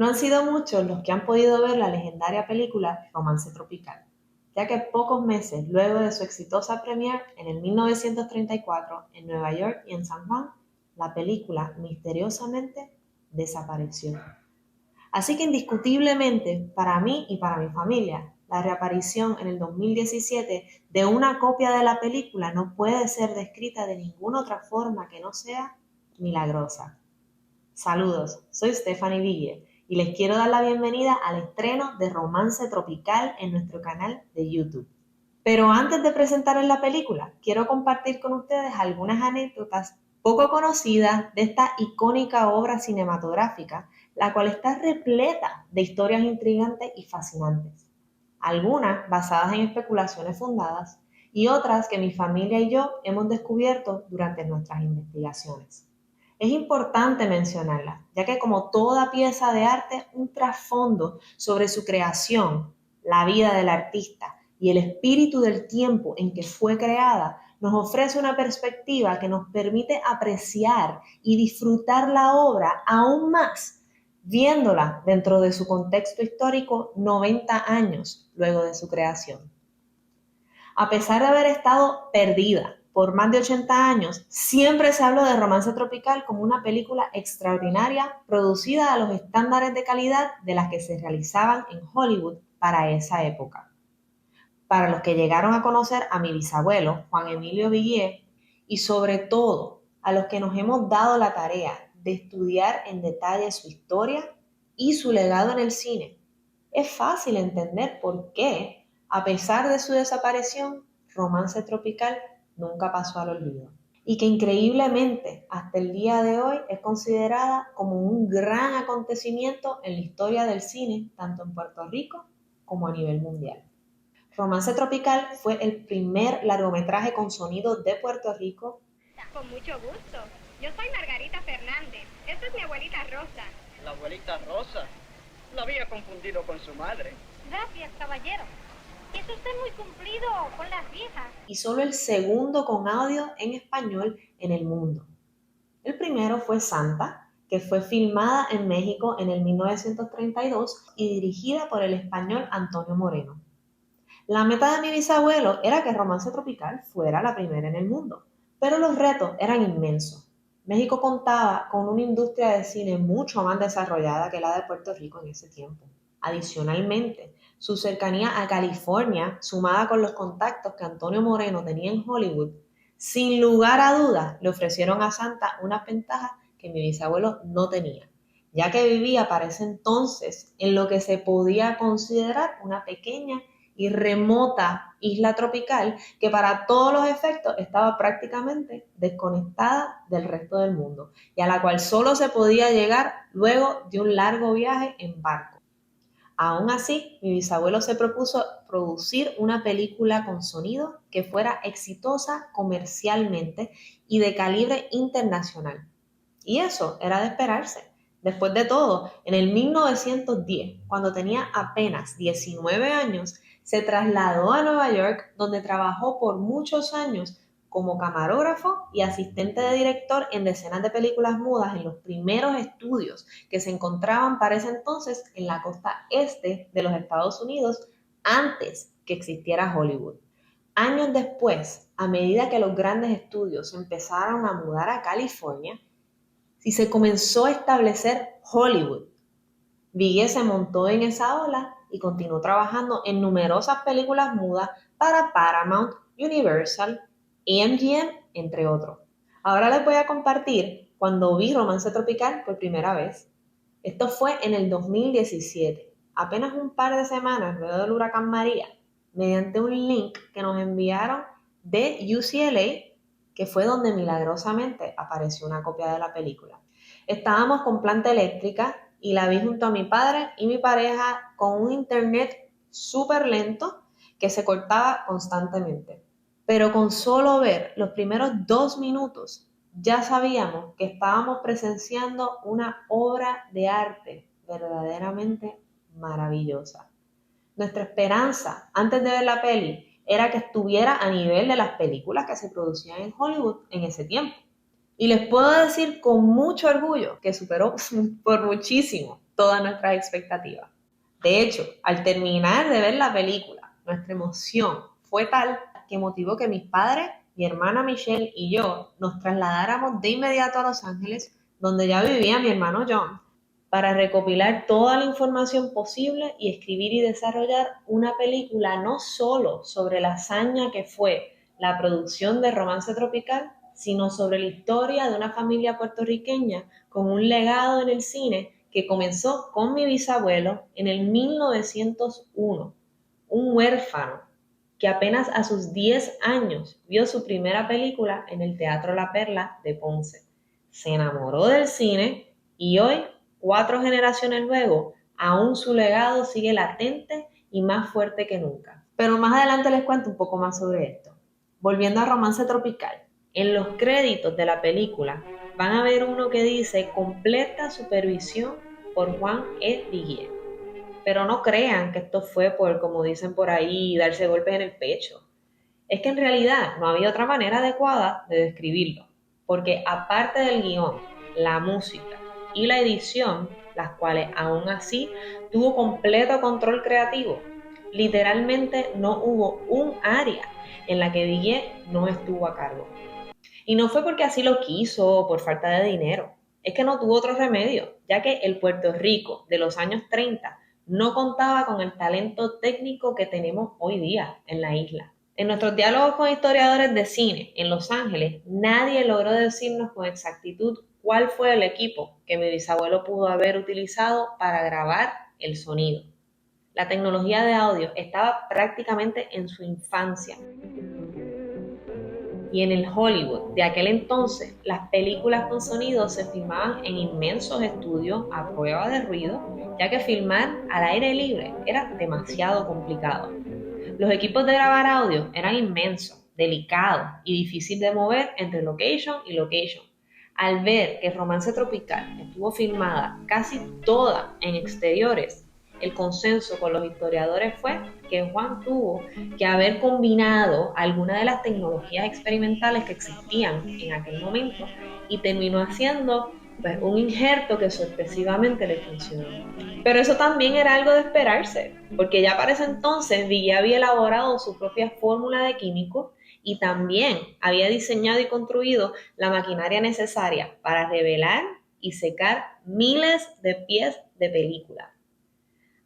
No han sido muchos los que han podido ver la legendaria película Romance Tropical, ya que pocos meses luego de su exitosa premiere en el 1934 en Nueva York y en San Juan, la película misteriosamente desapareció. Así que indiscutiblemente, para mí y para mi familia, la reaparición en el 2017 de una copia de la película no puede ser descrita de ninguna otra forma que no sea milagrosa. Saludos, soy Stephanie Ville y les quiero dar la bienvenida al estreno de Romance Tropical en nuestro canal de YouTube. Pero antes de presentarles la película, quiero compartir con ustedes algunas anécdotas poco conocidas de esta icónica obra cinematográfica, la cual está repleta de historias intrigantes y fascinantes. Algunas basadas en especulaciones fundadas y otras que mi familia y yo hemos descubierto durante nuestras investigaciones. Es importante mencionarla, ya que como toda pieza de arte, un trasfondo sobre su creación, la vida del artista y el espíritu del tiempo en que fue creada, nos ofrece una perspectiva que nos permite apreciar y disfrutar la obra aún más, viéndola dentro de su contexto histórico 90 años luego de su creación. A pesar de haber estado perdida por más de 80 años, siempre se habló de Romance Tropical como una película extraordinaria producida a los estándares de calidad de las que se realizaban en Hollywood para esa época. Para los que llegaron a conocer a mi bisabuelo, Juan Emilio Villiers, y sobre todo a los que nos hemos dado la tarea de estudiar en detalle su historia y su legado en el cine, es fácil entender por qué, a pesar de su desaparición, Romance Tropical nunca pasó al olvido. Y que increíblemente hasta el día de hoy es considerada como un gran acontecimiento en la historia del cine, tanto en Puerto Rico como a nivel mundial. Romance Tropical fue el primer largometraje con sonido de Puerto Rico. Con mucho gusto. Yo soy Margarita Fernández. Esta es mi abuelita Rosa. La abuelita Rosa. La había confundido con su madre. Gracias, caballero. Es usted muy cumplido con las viejas. Y solo el segundo con audio en español en el mundo. El primero fue Santa, que fue filmada en México en el 1932 y dirigida por el español Antonio Moreno. La meta de mi bisabuelo era que Romance Tropical fuera la primera en el mundo, pero los retos eran inmensos. México contaba con una industria de cine mucho más desarrollada que la de Puerto Rico en ese tiempo. Adicionalmente, su cercanía a California, sumada con los contactos que Antonio Moreno tenía en Hollywood, sin lugar a dudas le ofrecieron a Santa unas ventajas que mi bisabuelo no tenía, ya que vivía para ese entonces en lo que se podía considerar una pequeña y remota isla tropical que para todos los efectos estaba prácticamente desconectada del resto del mundo y a la cual solo se podía llegar luego de un largo viaje en barco. Aún así, mi bisabuelo se propuso producir una película con sonido que fuera exitosa comercialmente y de calibre internacional. Y eso era de esperarse. Después de todo, en el 1910, cuando tenía apenas 19 años, se trasladó a Nueva York, donde trabajó por muchos años como camarógrafo y asistente de director en decenas de películas mudas en los primeros estudios que se encontraban para ese entonces en la costa este de los Estados Unidos antes que existiera Hollywood. Años después, a medida que los grandes estudios empezaron a mudar a California, y se comenzó a establecer Hollywood. Villiers se montó en esa ola y continuó trabajando en numerosas películas mudas para Paramount, Universal, MGM, entre otros. Ahora les voy a compartir cuando vi Romance Tropical por primera vez. Esto fue en el 2017, apenas un par de semanas luego del huracán María, mediante un link que nos enviaron de UCLA, que fue donde milagrosamente apareció una copia de la película. Estábamos con planta eléctrica y la vi junto a mi padre y mi pareja con un internet súper lento que se cortaba constantemente. Pero con solo ver los primeros 2 minutos ya sabíamos que estábamos presenciando una obra de arte verdaderamente maravillosa. Nuestra esperanza antes de ver la peli era que estuviera a nivel de las películas que se producían en Hollywood en ese tiempo. Y les puedo decir con mucho orgullo que superó por muchísimo todas nuestras expectativas. De hecho, al terminar de ver la película, nuestra emoción fue tal que motivó que mis padres, mi hermana Michelle y yo nos trasladáramos de inmediato a Los Ángeles, donde ya vivía mi hermano John, para recopilar toda la información posible y escribir y desarrollar una película no solo sobre la hazaña que fue la producción de Romance Tropical, sino sobre la historia de una familia puertorriqueña con un legado en el cine que comenzó con mi bisabuelo en el 1901, un huérfano que apenas a sus 10 años vio su primera película en el Teatro La Perla de Ponce. Se enamoró del cine y hoy, 4 generaciones luego, aún su legado sigue latente y más fuerte que nunca. Pero más adelante les cuento un poco más sobre esto. Volviendo a Romance Tropical, en los créditos de la película van a ver uno que dice completa supervisión por Juan E. Viguier. Pero no crean que esto fue por, como dicen por ahí, darse golpes en el pecho. Es que en realidad no había otra manera adecuada de describirlo, porque aparte del guión, la música y la edición, las cuales aún así tuvo completo control creativo, literalmente no hubo un área en la que Viguier no estuvo a cargo. Y no fue porque así lo quiso o por falta de dinero, es que no tuvo otro remedio, ya que el Puerto Rico de los años 30 no contaba con el talento técnico que tenemos hoy día en la isla. En nuestros diálogos con historiadores de cine en Los Ángeles, nadie logró decirnos con exactitud cuál fue el equipo que mi bisabuelo pudo haber utilizado para grabar el sonido. La tecnología de audio estaba prácticamente en su infancia. Y en el Hollywood de aquel entonces, las películas con sonido se filmaban en inmensos estudios a prueba de ruido, ya que filmar al aire libre era demasiado complicado. Los equipos de grabar audio eran inmensos, delicados y difíciles de mover entre location y location. Al ver que Romance Tropical estuvo filmada casi toda en exteriores, el consenso con los historiadores fue que Juan tuvo que haber combinado alguna de las tecnologías experimentales que existían en aquel momento y terminó haciendo un injerto que sorpresivamente le funcionó. Pero eso también era algo de esperarse, porque ya para ese entonces Viguier había elaborado su propia fórmula de químicos y también había diseñado y construido la maquinaria necesaria para revelar y secar miles de pies de película.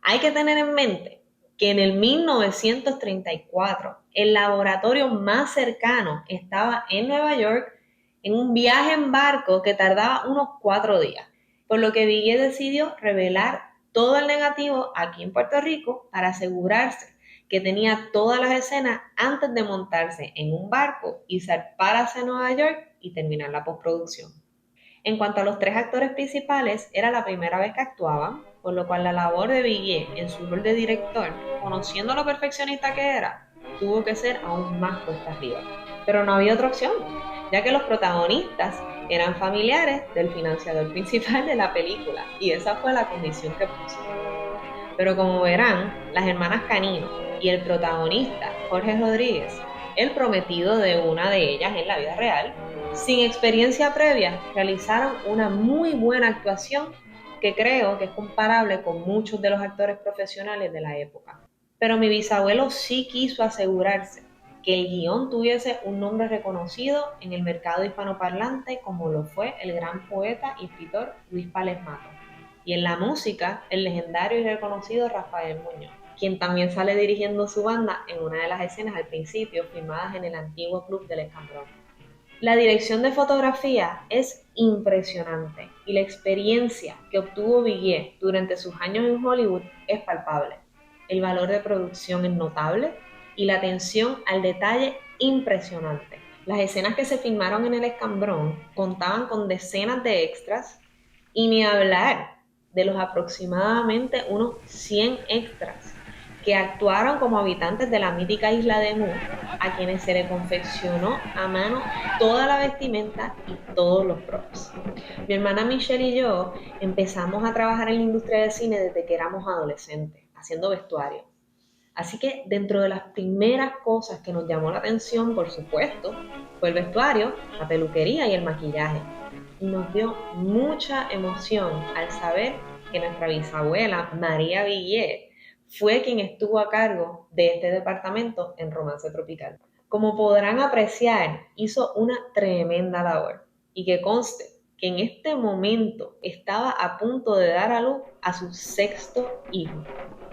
Hay que tener en mente que en el 1934 el laboratorio más cercano estaba en Nueva York en un viaje en barco que tardaba unos 4 días, por lo que Viguier decidió revelar todo el negativo aquí en Puerto Rico para asegurarse que tenía todas las escenas antes de montarse en un barco y zarpar hacia Nueva York y terminar la postproducción. En cuanto a los 3 actores principales, era la primera vez que actuaban, por lo cual la labor de Viguier en su rol de director, conociendo lo perfeccionista que era, tuvo que ser aún más cuesta arriba. Pero no había otra opción, ya que los protagonistas eran familiares del financiador principal de la película, y esa fue la condición que puso. Pero como verán, las hermanas Canino y el protagonista, Jorge Rodríguez, el prometido de una de ellas en la vida real, sin experiencia previa, realizaron una muy buena actuación que creo que es comparable con muchos de los actores profesionales de la época. Pero mi bisabuelo sí quiso asegurarse que el guión tuviese un nombre reconocido en el mercado hispanoparlante como lo fue el gran poeta y escritor Luis Pález Mato. Y en la música, el legendario y reconocido Rafael Muñoz, quien también sale dirigiendo su banda en una de las escenas al principio filmadas en el antiguo Club del Escambrón. La dirección de fotografía es impresionante y la experiencia que obtuvo Viguier durante sus años en Hollywood es palpable. El valor de producción es notable y la atención al detalle impresionante. Las escenas que se filmaron en el Escambrón contaban con decenas de extras y ni hablar de los aproximadamente unos 100 extras que actuaron como habitantes de la mítica isla de Mull, a quienes se le confeccionó a mano toda la vestimenta y todos los props. Mi hermana Michelle y yo empezamos a trabajar en la industria del cine desde que éramos adolescentes, haciendo vestuario. Así que dentro de las primeras cosas que nos llamó la atención, por supuesto, fue el vestuario, la peluquería y el maquillaje. Y nos dio mucha emoción al saber que nuestra bisabuela María Villet fue quien estuvo a cargo de este departamento en Romance Tropical. Como podrán apreciar, hizo una tremenda labor y que conste que en este momento estaba a punto de dar a luz a su 6º hijo.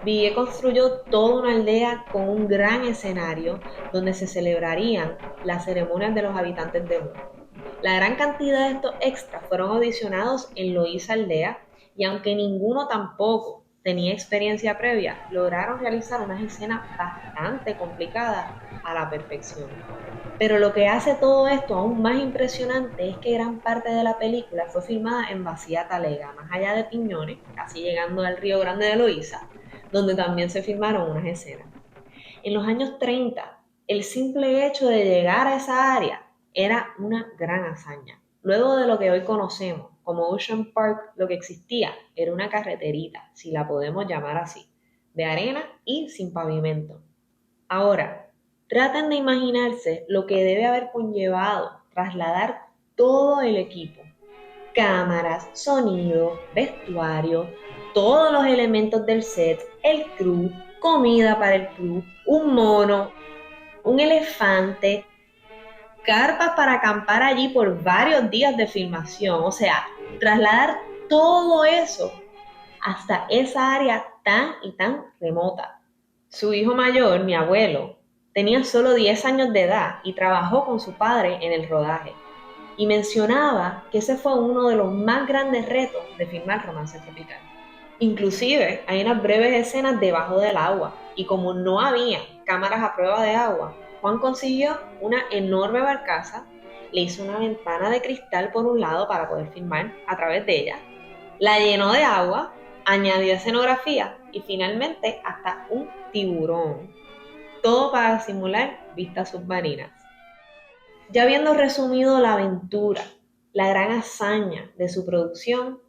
Villet construyó toda una aldea con un gran escenario donde se celebrarían las ceremonias de los habitantes de Moon. La gran cantidad de estos extras fueron audicionados en Loíza Aldea y aunque ninguno tampoco tenía experiencia previa, lograron realizar unas escenas bastante complicadas a la perfección. Pero lo que hace todo esto aún más impresionante es que gran parte de la película fue filmada en Bacía Talega, más allá de Piñones, casi llegando al Río Grande de Loíza, donde también se filmaron unas escenas. En los años 30, el simple hecho de llegar a esa área era una gran hazaña. Luego de lo que hoy conocemos como Ocean Park, lo que existía era una carreterita, si la podemos llamar así, de arena y sin pavimento. Ahora, traten de imaginarse lo que debe haber conllevado trasladar todo el equipo. Cámaras, sonido, vestuario, todos los elementos del set, el crew, comida para el crew, un mono, un elefante, carpas para acampar allí por varios días de filmación. O sea, trasladar todo eso hasta esa área tan y tan remota. Su hijo mayor, mi abuelo, tenía solo 10 años de edad y trabajó con su padre en el rodaje. Y mencionaba que ese fue uno de los más grandes retos de filmar Romance Tropical. Inclusive hay unas breves escenas debajo del agua y como no había cámaras a prueba de agua, Juan consiguió una enorme barcaza, le hizo una ventana de cristal por un lado para poder filmar a través de ella, la llenó de agua, añadió escenografía y finalmente hasta un tiburón. Todo para simular vistas submarinas. Ya habiendo resumido la aventura, la gran hazaña de su producción,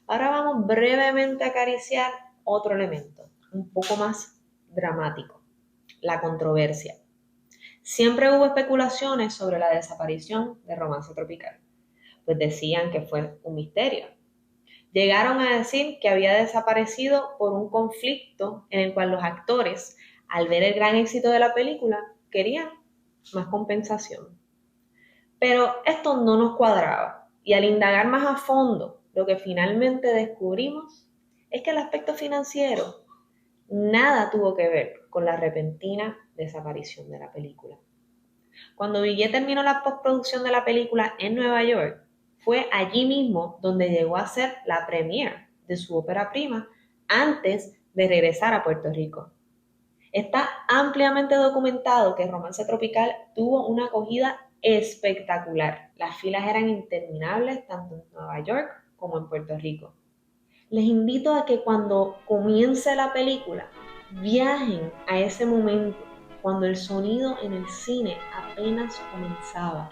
ahora vamos brevemente a acariciar otro elemento, un poco más dramático, la controversia. Siempre hubo especulaciones sobre la desaparición de Romance Tropical, pues decían que fue un misterio. Llegaron a decir que había desaparecido por un conflicto en el cual los actores, al ver el gran éxito de la película, querían más compensación. Pero esto no nos cuadraba y al indagar más a fondo, lo que finalmente descubrimos es que el aspecto financiero nada tuvo que ver con la repentina desaparición de la película. Cuando Villet terminó la postproducción de la película en Nueva York, fue allí mismo donde llegó a hacer la premiere de su ópera prima antes de regresar a Puerto Rico. Está ampliamente documentado que Romance Tropical tuvo una acogida espectacular. Las filas eran interminables tanto en Nueva York como en Puerto Rico. Les invito a que cuando comience la película viajen a ese momento, cuando el sonido en el cine apenas comenzaba.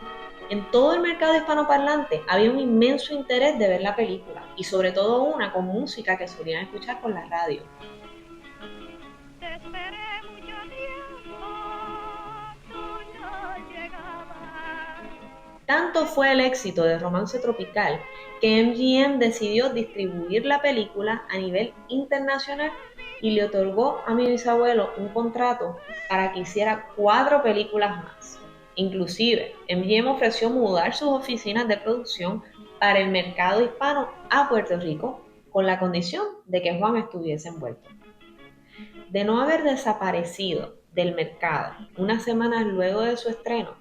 En todo el mercado hispanoparlante había un inmenso interés de ver la película y sobre todo una con música que solían escuchar por la radio. Te esperé mucho tiempo, tú no llegabas. Tanto fue el éxito de Romance Tropical que MGM decidió distribuir la película a nivel internacional y le otorgó a mi bisabuelo un contrato para que hiciera 4 películas más. Inclusive, MGM ofreció mudar sus oficinas de producción para el mercado hispano a Puerto Rico con la condición de que Juan estuviese envuelto. De no haber desaparecido del mercado unas semanas luego de su estreno,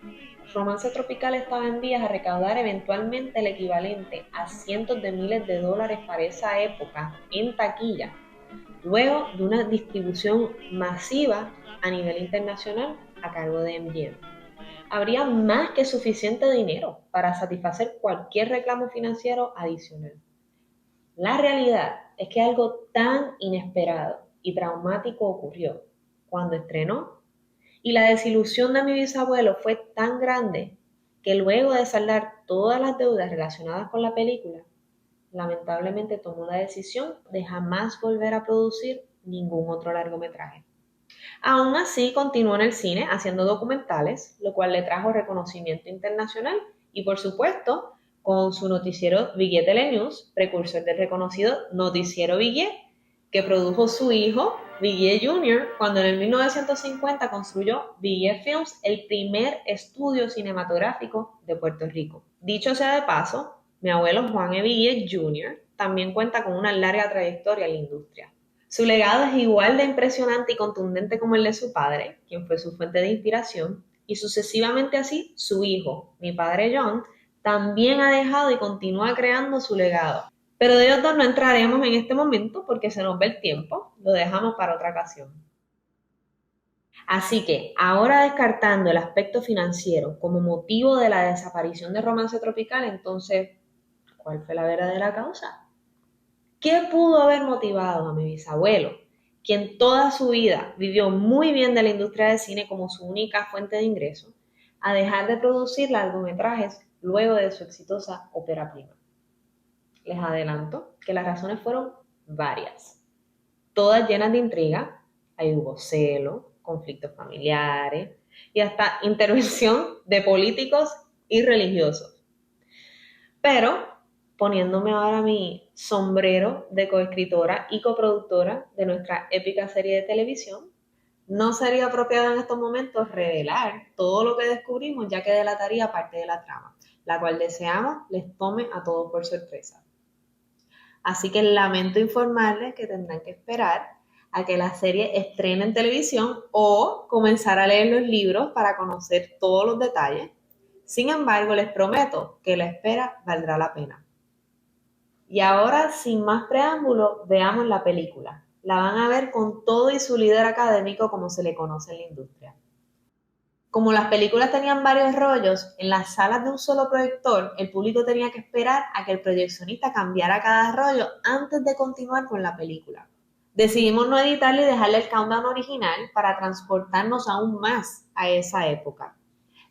Romance Tropical estaba en vías a recaudar eventualmente el equivalente a cientos de miles de dólares para esa época en taquilla, luego de una distribución masiva a nivel internacional a cargo de MGM. Habría más que suficiente dinero para satisfacer cualquier reclamo financiero adicional. La realidad es que algo tan inesperado y traumático ocurrió cuando estrenó y la desilusión de mi bisabuelo fue tan grande que luego de saldar todas las deudas relacionadas con la película, lamentablemente tomó la decisión de jamás volver a producir ningún otro largometraje. Aún así, continuó en el cine haciendo documentales, lo cual le trajo reconocimiento internacional y, por supuesto, con su noticiero Villiers Telenews, precursor del reconocido noticiero Villiers, que produjo su hijo Villiers Jr. cuando en el 1950 construyó Villiers Films, el primer estudio cinematográfico de Puerto Rico. Dicho sea de paso, mi abuelo Juan E. Villiers Jr. también cuenta con una larga trayectoria en la industria. Su legado es igual de impresionante y contundente como el de su padre, quien fue su fuente de inspiración, y sucesivamente así su hijo, mi padre John, también ha dejado y continúa creando su legado. Pero de ellos dos no entraremos en este momento porque se nos ve el tiempo, lo dejamos para otra ocasión. Así que, ahora descartando el aspecto financiero como motivo de la desaparición de Romance Tropical, entonces, ¿cuál fue la verdadera causa? ¿Qué pudo haber motivado a mi bisabuelo, quien toda su vida vivió muy bien de la industria del cine como su única fuente de ingreso, a dejar de producir largometrajes luego de su exitosa ópera prima? Les adelanto que las razones fueron varias, todas llenas de intriga. Ahí hubo celo, conflictos familiares y hasta intervención de políticos y religiosos. Pero, poniéndome ahora mi sombrero de coescritora y coproductora de nuestra épica serie de televisión, no sería apropiado en estos momentos revelar todo lo que descubrimos, ya que delataría parte de la trama, la cual deseamos les tome a todos por sorpresa. Así que lamento informarles que tendrán que esperar a que la serie estrene en televisión o comenzar a leer los libros para conocer todos los detalles. Sin embargo, les prometo que la espera valdrá la pena. Y ahora, sin más preámbulo, veamos la película. La van a ver con todo y su líder académico, como se le conoce en la industria. Como las películas tenían varios rollos, en las salas de un solo proyector, el público tenía que esperar a que el proyeccionista cambiara cada rollo antes de continuar con la película. Decidimos no editarle y dejarle el countdown original para transportarnos aún más a esa época.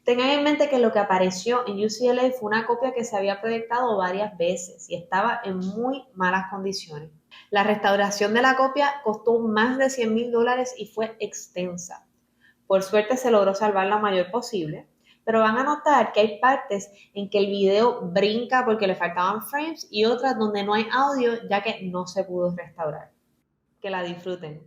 Tengan en mente que lo que apareció en UCLA fue una copia que se había proyectado varias veces y estaba en muy malas condiciones. La restauración de la copia costó más de $100,000 y fue extensa. Por suerte se logró salvar la mayor posible, pero van a notar que hay partes en que el video brinca porque le faltaban frames y otras donde no hay audio ya que no se pudo restaurar. Que la disfruten.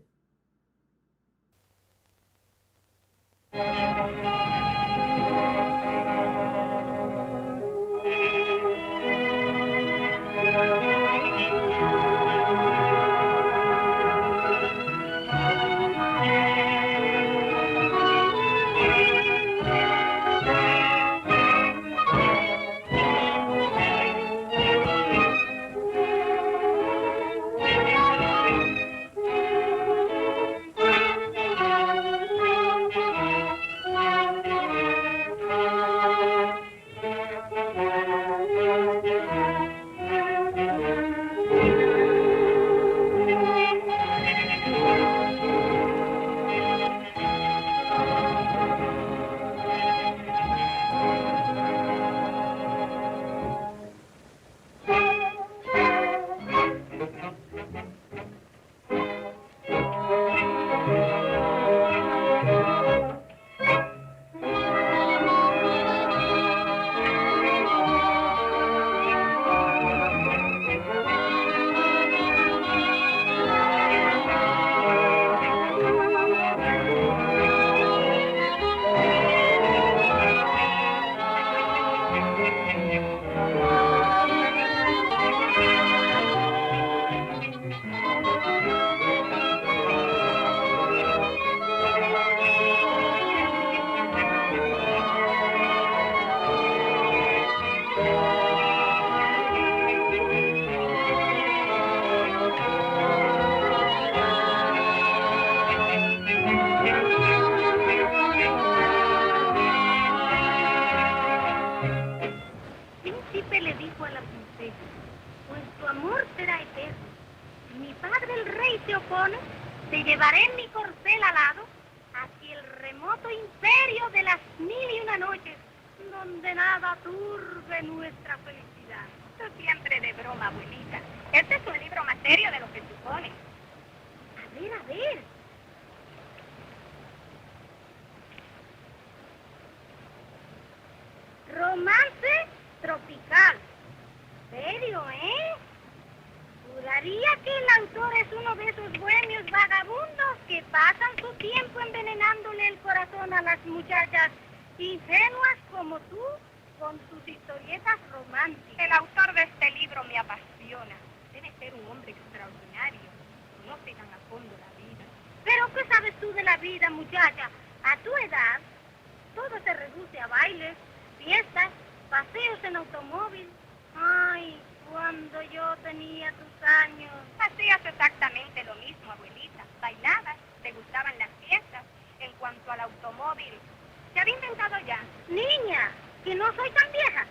Te llevaré en mi corcel alado hacia el remoto imperio de las 1001 noches, donde nada turbe nuestra felicidad. Tú siempre de broma, abuelita. Este es un libro más serio de lo que supones. A ver, a ver. Romance tropical. serio, ¿eh? Juraría que el autor es uno de esos bohemios vagabundos que pasan su tiempo envenenándole el corazón a las muchachas ingenuas como tú con sus historietas románticas. El autor de este libro me apasiona. Debe ser un hombre extraordinario. Conoce tan a fondo la vida. ¿Pero qué sabes tú de la vida, muchacha? A tu edad, todo se reduce a bailes, fiestas, paseos en automóvil. Ay, cuando yo tenía tus años. Hacías exactamente lo mismo, abuelita. Bailabas, te gustaban las fiestas. En cuanto al automóvil, ¿se había inventado ya? Niña, que no soy tan vieja.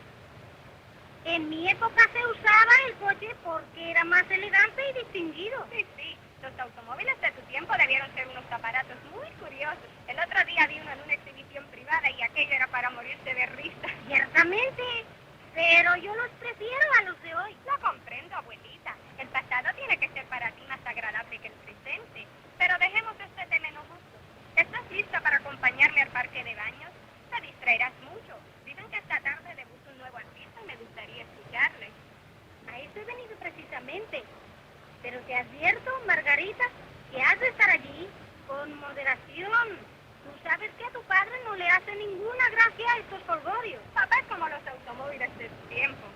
En mi época se usaba el coche porque era más elegante y distinguido. Sí, sí. Los automóviles de tu tiempo debieron ser unos aparatos muy curiosos. El otro día vi uno en una exhibición privada y aquello era para morirse de risa. Ciertamente, pero yo los prefiero a los de hoy. Lo comprendo, abuelita. El pasado tiene que ser para ti más agradable que el presente. Pero dejemos este tema en gusto. ¿Estás lista para acompañarme al parque de baños? Te distraerás mucho. Dicen que esta tarde debuta un nuevo artista y me gustaría escucharle. A eso he venido precisamente. Pero te advierto, Margarita, que has de estar allí con moderación. Tú sabes que a tu padre no le hace ninguna gracia a estos folgorios. Papá es como los automóviles de su tiempo.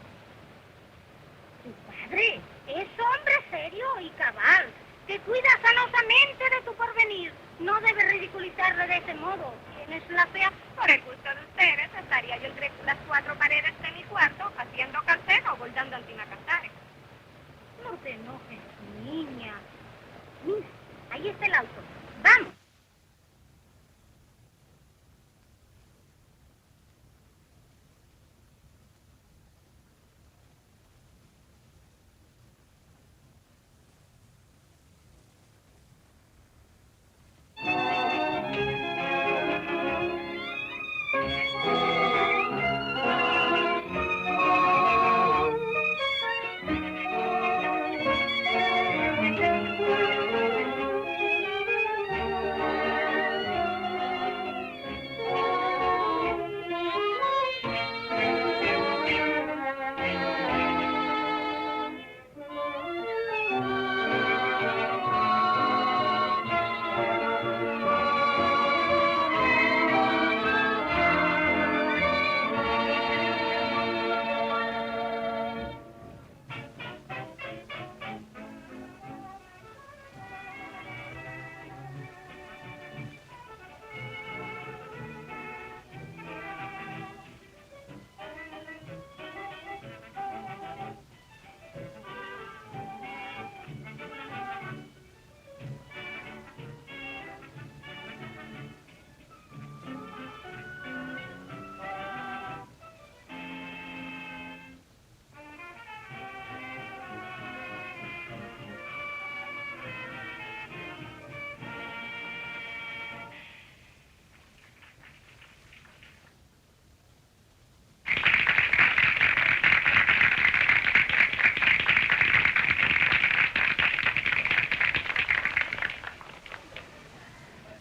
Tu padre es hombre serio y cabal, que cuida celosamente de tu porvenir. No debe ridiculizarle de ese modo. Tienes la fea. Por el gusto de ustedes, estaría yo entre las cuatro paredes de mi cuarto haciendo calceno o bordando antimacasares. No te enojes, niña. Mira, ahí está el auto. ¡Vamos!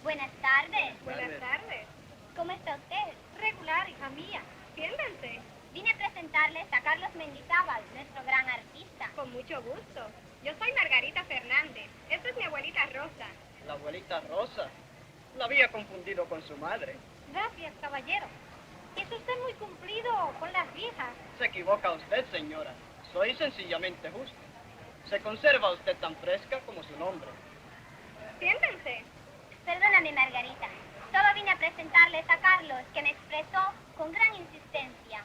Buenas tardes. Buenas tardes. ¿Cómo está usted? Regular, hija mía. Siéntense. Vine a presentarles a Carlos Mendizábal, nuestro gran artista. Con mucho gusto. Yo soy Margarita Fernández. Esta es mi abuelita Rosa. La abuelita Rosa. La había confundido con su madre. Gracias, caballero. Es usted muy cumplido con las viejas. Se equivoca usted, señora. Soy sencillamente justo. Se conserva usted tan fresca como su nombre. Siéntense. Perdóname, Margarita. Solo vine a presentarles a Carlos, que me expresó con gran insistencia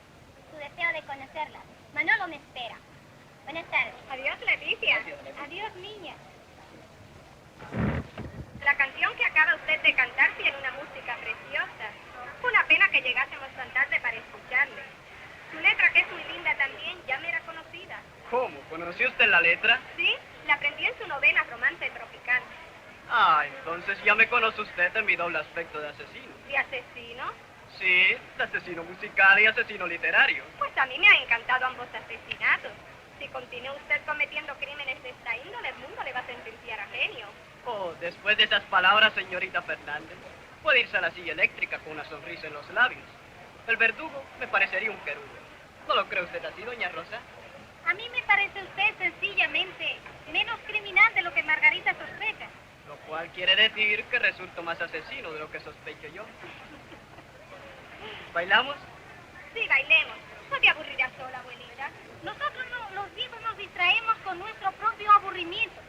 su deseo de conocerla. Manolo me espera. Buenas tardes. Adiós, Leticia. Adiós, Leticia. Adiós, niña. La canción que acaba usted de cantar tiene una música preciosa. Fue una pena que llegásemos tan tarde para escucharle. Su letra, que es muy linda también, ya me era conocida. ¿Cómo? ¿Conoció usted la letra? Sí, la aprendí en su novela Romance Tropical. Ah, entonces ya me conoce usted de mi doble aspecto de asesino. ¿De asesino? Sí, de asesino musical y asesino literario. Pues a mí me han encantado ambos asesinatos. Si continúa usted cometiendo crímenes de esta índole, el mundo le va a sentenciar a genio. Oh, después de esas palabras, señorita Fernández, puede irse a la silla eléctrica con una sonrisa en los labios. El verdugo me parecería un querubín. ¿No lo cree usted así, doña Rosa? A mí me parece usted sencillamente menos criminal de lo que Margarita sospecha. Lo cual quiere decir que resulto más asesino de lo que sospecho yo. ¿Bailamos? Sí, bailemos. No te aburrirás sola, abuelita. Nosotros los viejos nos distraemos con nuestro propio aburrimiento.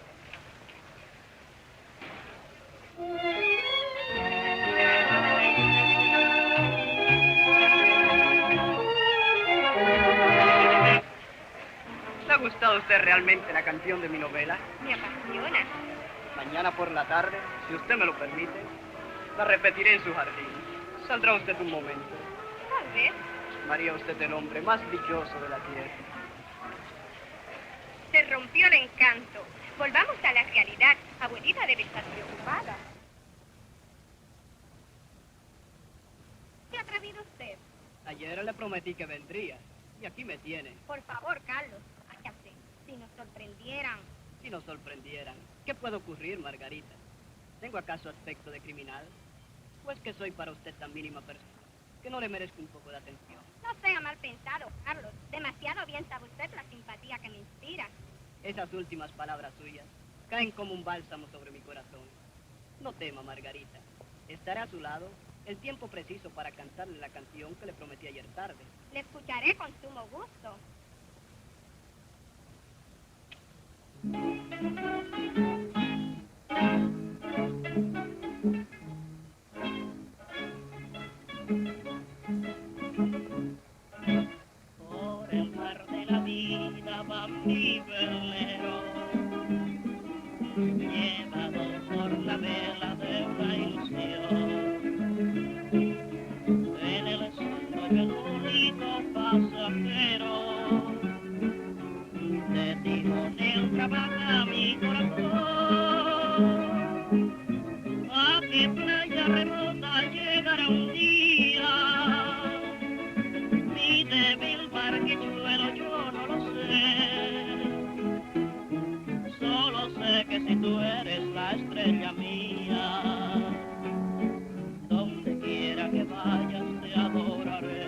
¿Le ha gustado a usted realmente la canción de mi novela? Me apasiona. Mañana por la tarde, si usted me lo permite, la repetiré en su jardín. Saldrá usted un momento. Tal vez. María usted el hombre más dichoso de la tierra. Se rompió el encanto. Volvamos a la realidad. Abuelita debe estar preocupada. ¿Qué ha traído usted? Ayer le prometí que vendría, y aquí me tiene. Por favor, Carlos, hágase. Si nos sorprendieran. Si nos sorprendieran, ¿qué puede ocurrir, Margarita? ¿Tengo acaso aspecto de criminal? ¿O es que soy para usted tan mínima persona que no le merezco un poco de atención? No sea mal pensado, Carlos. Demasiado bien sabe usted la simpatía que me inspira. Esas últimas palabras suyas caen como un bálsamo sobre mi corazón. No tema, Margarita. Estaré a su lado el tiempo preciso para cantarle la canción que le prometí ayer tarde. Le escucharé con sumo gusto. Por el mar de la vida va mi velero, llevado por la vela de una ilusión. En el suelo yo el único pasajero, de timonel trabaja mi corazón. A qué playa remota llegará un día mi débil barquichuelo, yo no lo sé. Solo sé que si tú eres la estrella mía, donde quiera que vayas te adoraré.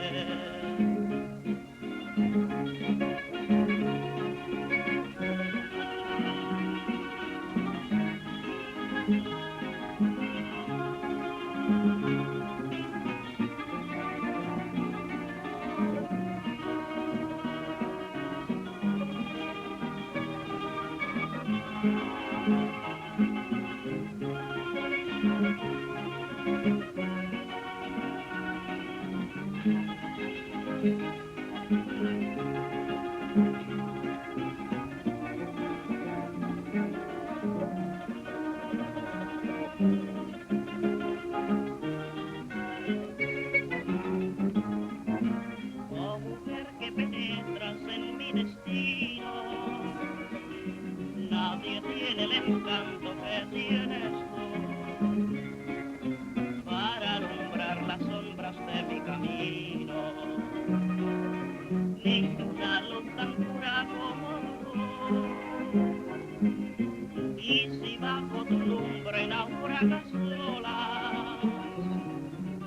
Oh mujer que penetras en mi destino, nadie tiene el encanto que tienes tú para alumbrar las sombras de mi camino. Ninguna luz tan pura como tú, y si bajo tu lumbre naufragas sola,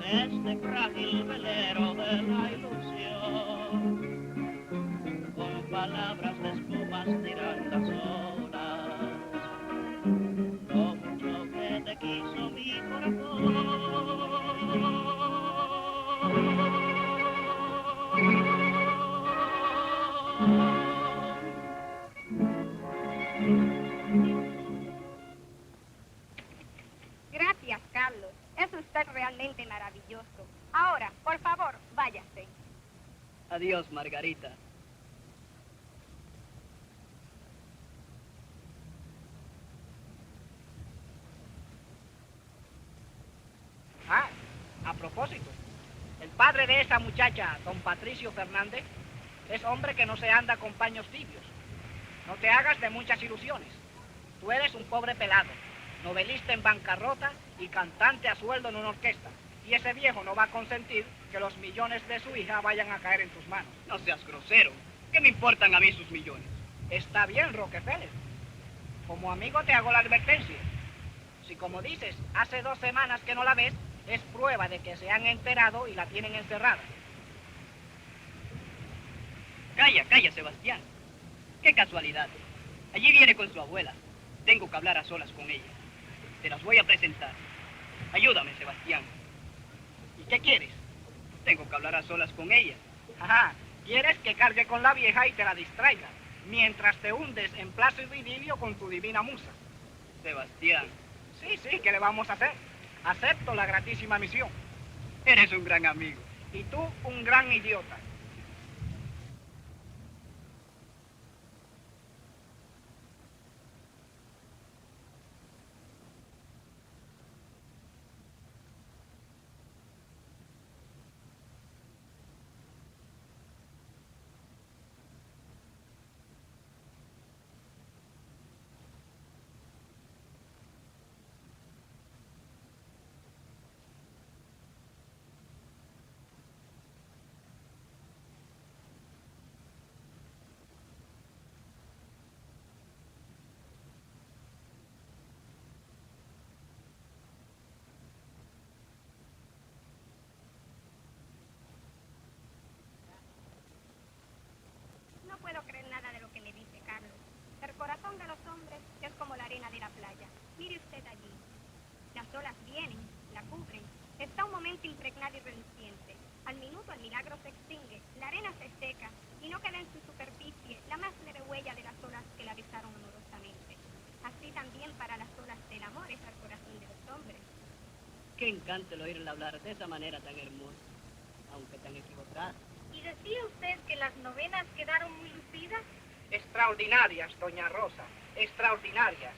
este frágil velero de la ilusión, con palabras de espumas dirán las olas lo mucho que te quiso mi Gracias, Carlos. Es usted realmente maravilloso. Ahora, por favor, váyase. Adiós, Margarita. Ah, a propósito, el padre de esa muchacha, don Patricio Fernández, es hombre que no se anda con paños tibios. No te hagas de muchas ilusiones. Tú eres un pobre pelado, novelista en bancarrota y cantante a sueldo en una orquesta. Y ese viejo no va a consentir que los millones de su hija vayan a caer en tus manos. No seas grosero. ¿Qué me importan a mí sus millones? Está bien, Rockefeller. Como amigo te hago la advertencia. Si, como dices, hace 2 semanas que no la ves, es prueba de que se han enterado y la tienen encerrada. Calla, calla, Sebastián. ¡Qué casualidad! Allí viene con su abuela. Tengo que hablar a solas con ella. Te las voy a presentar. Ayúdame, Sebastián. ¿Y qué quieres? Tengo que hablar a solas con ella. Ajá, quieres que cargue con la vieja y te la distraiga, mientras te hundes en plácido idilio con tu divina musa. Sebastián, Sí, ¿qué le vamos a hacer? Acepto la gratísima misión. eres un gran amigo. Y tú, un gran idiota. No puedo creer nada de lo que me dice Carlos. El corazón de los hombres es como la arena de la playa. Mire usted allí. Las olas vienen, la cubren. Está un momento impregnado y reluciente. Al minuto el milagro se extingue, la arena se seca y no queda en su superficie la más leve huella de las olas que la besaron amorosamente. Así también para las olas del amor es al corazón de los hombres. Qué encanto el oírla hablar de esa manera tan hermosa, aunque tan equivocada. ¿Y decía usted que las novenas quedaron muy lucidas? Extraordinarias, doña Rosa, extraordinarias.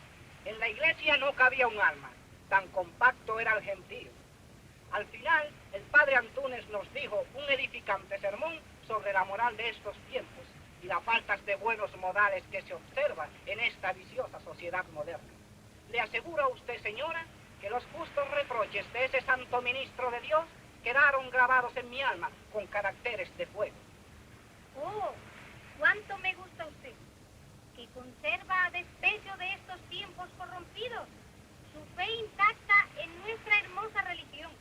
En la iglesia no cabía un alma, tan compacto era el gentío. Al final, el padre Antúnez nos dijo un edificante sermón sobre la moral de estos tiempos y las faltas de buenos modales que se observan en esta viciosa sociedad moderna. Le aseguro a usted, señora, que los justos reproches de ese santo ministro de Dios quedaron grabados en mi alma con caracteres de fuego. ¡Oh! ¡Cuánto me gusta usted! Que conserva a despecho de estos tiempos corrompidos su fe intacta en nuestra hermosa religión.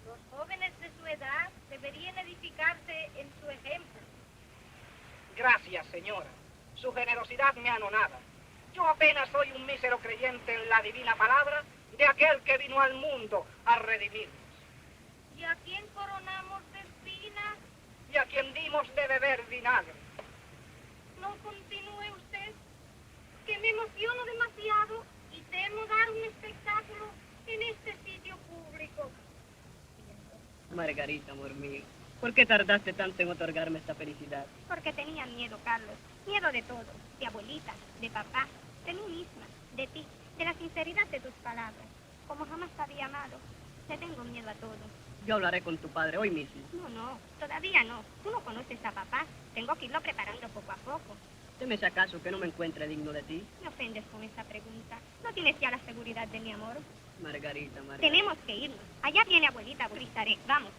Los jóvenes de su edad deberían edificarse en su ejemplo. Gracias, señora. Su generosidad me anonada. Yo apenas soy un mísero creyente en la divina palabra de aquel que vino al mundo a redimirnos. ¿Y a quién coronamos de espinas? Y a quien dimos de beber vinagre. No continúe usted, que me emociono demasiado y temo dar un espectáculo en este sitio público. Margarita, amor mío, ¿por qué tardaste tanto en otorgarme esta felicidad? Porque tenía miedo, Carlos. Miedo de todo. De abuelita, de papá, de mí misma, de ti, de la sinceridad de tus palabras. Como jamás te había amado, te tengo miedo a todo. Yo hablaré con tu padre hoy mismo. No, todavía no. Tú no conoces a papá. Tengo que irlo preparando poco a poco. ¿Temes acaso que no me encuentre digno de ti? Me ofendes con esa pregunta. ¿No tienes ya la seguridad de mi amor? Margarita. Tenemos que irnos. Allá viene abuelita, avisaré. Vamos.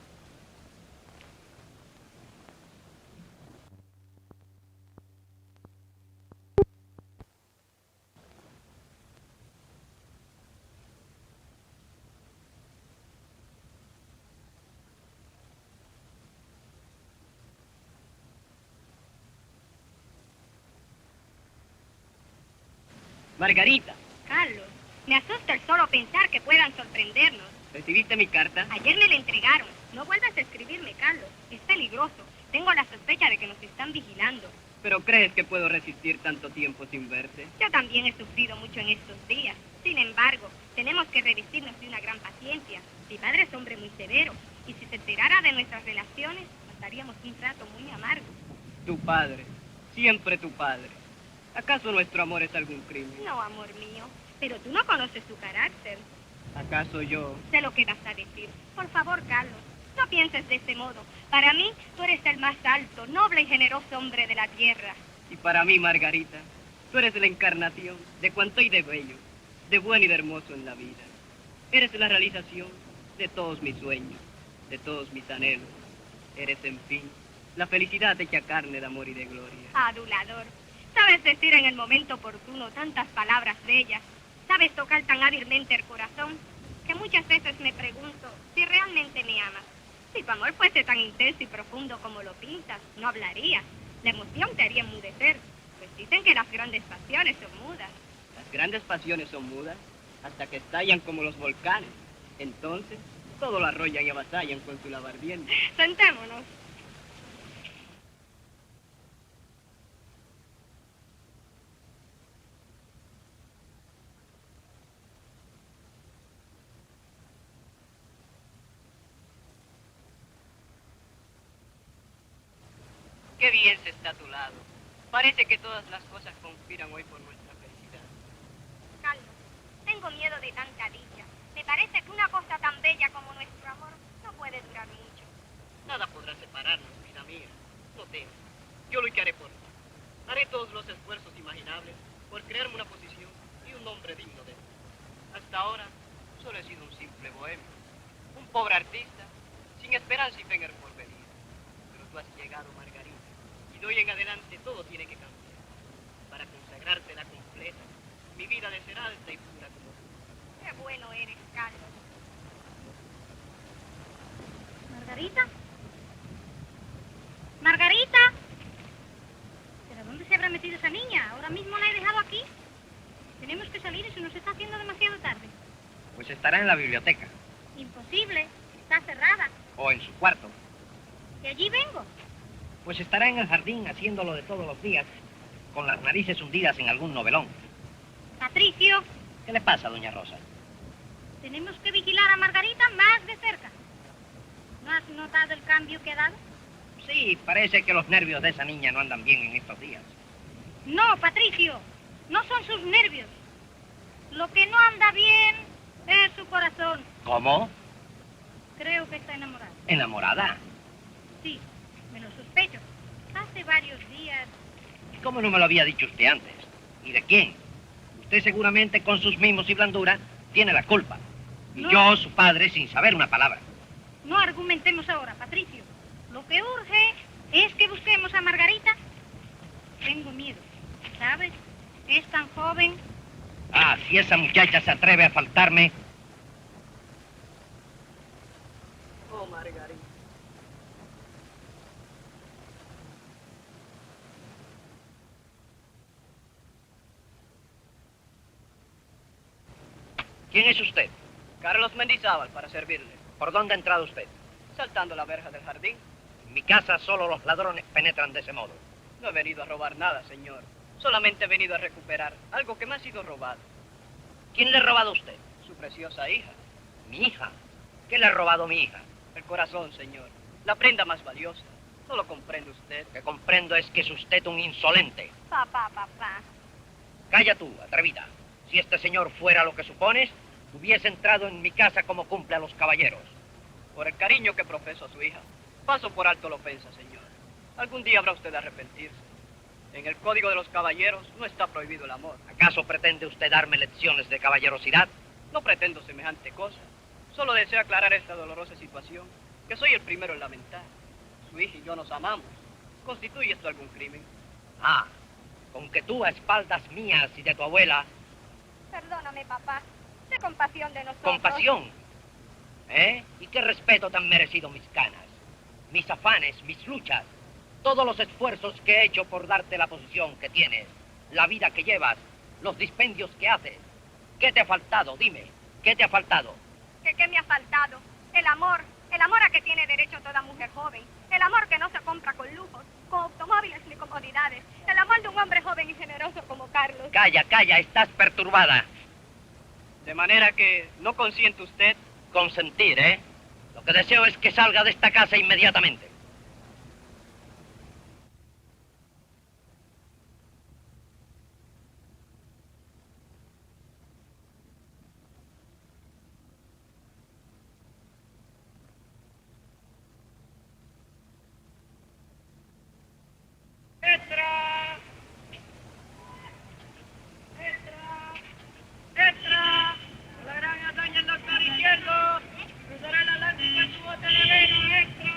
Margarita, Carlos, me asusta el solo pensar que puedan sorprendernos. ¿recibiste mi carta? Ayer me la entregaron. No vuelvas a escribirme, Carlos. Es peligroso. Tengo la sospecha de que nos están vigilando. ¿Pero crees que puedo resistir tanto tiempo sin verte? Yo también he sufrido mucho en estos días. Sin embargo, tenemos que revestirnos de una gran paciencia. Mi padre es hombre muy severo, y si se enterara de nuestras relaciones, pasaríamos un rato muy amargo. Tu padre, siempre tu padre. ¿Acaso nuestro amor es algún crimen? No, amor mío, pero tú no conoces su carácter. ¿Acaso yo? Sé lo que vas a decir. Por favor, Carlos, no pienses de ese modo. Para mí, tú eres el más alto, noble y generoso hombre de la tierra. Y para mí, Margarita, tú eres la encarnación de cuanto hay de bello, de bueno y de hermoso en la vida. Eres la realización de todos mis sueños, de todos mis anhelos. Eres, en fin, la felicidad hecha carne de amor y de gloria. Adulador, sabes decir en el momento oportuno tantas palabras bellas. Sabes tocar tan hábilmente el corazón que muchas veces me pregunto si realmente me amas. Si tu amor fuese tan intenso y profundo como lo pintas, no hablarías. La emoción te haría enmudecer. Pues dicen que las grandes pasiones son mudas. Las grandes pasiones son mudas hasta que estallan como los volcanes. Entonces, todo lo arrollan y avasallan con su lavardiente. Sentémonos. Qué bien se está a tu lado. Parece que todas las cosas conspiran hoy por nuestra felicidad. Carlos, tengo miedo de tanta dicha. Me parece que una cosa tan bella como nuestro amor no puede durar mucho. Nada podrá separarnos, vida mía. No temas. Yo lucharé por ti. Haré todos los esfuerzos imaginables por crearme una posición y un nombre digno de ti. Hasta ahora, solo he sido un simple bohemio. Un pobre artista, sin esperanza y fe en el porvenir. Pero tú has llegado, Margarita. Y de hoy en adelante todo tiene que cambiar. Para consagrarte la completa, mi vida de ser alta y pura como tú. Qué bueno eres, Carlos. ¿Margarita? ¿Margarita? ¿Pero dónde se habrá metido esa niña? Ahora mismo la he dejado aquí. Tenemos que salir, eso nos está haciendo demasiado tarde. Pues estará en la biblioteca. Imposible, está cerrada. O en su cuarto. De allí vengo. Pues estará en el jardín haciéndolo de todos los días, con las narices hundidas en algún novelón. Patricio, ¿Qué le pasa, doña Rosa? tenemos que vigilar a Margarita más de cerca. ¿No has notado el cambio que ha dado? Sí, parece que los nervios de esa niña no andan bien en estos días. No, Patricio, no son sus nervios. Lo que no anda bien es su corazón. ¿Cómo? Creo que está enamorada. ¿Enamorada? Sí, me lo sospecho. Hace varios días. ¿Y cómo no me lo había dicho usted antes? ¿Y de quién? Usted seguramente con sus mimos y blandura tiene la culpa. Y No. yo, su padre, sin saber una palabra. No argumentemos ahora, Patricio. Lo que urge es que busquemos a Margarita. Tengo miedo, ¿sabes? Es tan joven. Ah, si esa muchacha se atreve a faltarme. Oh, Margarita. ¿Quién es usted? Carlos Mendizábal, para servirle. ¿Por dónde ha entrado usted? Saltando la verja del jardín. En mi casa solo los ladrones penetran de ese modo. No he venido a robar nada, señor. Solamente he venido a recuperar algo que me ha sido robado. ¿Quién le ha robado a usted? Su preciosa hija. Mi hija. ¿Qué le ha robado mi hija? El corazón, señor. La prenda más valiosa. ¿No lo comprende usted? Lo que comprendo es que es usted un insolente. Papá. Calla tú, atrevida. Si este señor fuera lo que supones, hubiese entrado en mi casa como cumple a los caballeros. Por el cariño que profeso a su hija, paso por alto la ofensa, señor. Algún día habrá usted de arrepentirse. En el Código de los Caballeros no está prohibido el amor. ¿Acaso pretende usted darme lecciones de caballerosidad? No pretendo semejante cosa. Solo deseo aclarar esta dolorosa situación, que soy el primero en lamentar. Su hija y yo nos amamos. ¿Constituye esto algún crimen? Ah, con que tú a espaldas mías y de tu abuela... Perdóname, papá. Ten compasión de nosotros. ¿Compasión? ¿Eh? ¿Y qué respeto tan merecido mis canas? Mis afanes, mis luchas, todos los esfuerzos que he hecho por darte la posición que tienes, la vida que llevas, los dispendios que haces. ¿Qué te ha faltado? Dime, ¿qué te ha faltado? ¿Qué me ha faltado? El amor a que tiene derecho toda mujer joven. El amor que no se compra con lujos, con automóviles ni comodidades. El amor de un hombre joven y generoso como Carlos. Calla, calla, estás perturbada. De manera que no consiente usted. Consentir, ¿eh? Lo que deseo es que salga de esta casa inmediatamente. ¡Extra! ¡Extra! ¡Extra! La gran hazaña del doctor Izquierdo cruzará el Atlántico en su bote de vela. ¡Extra!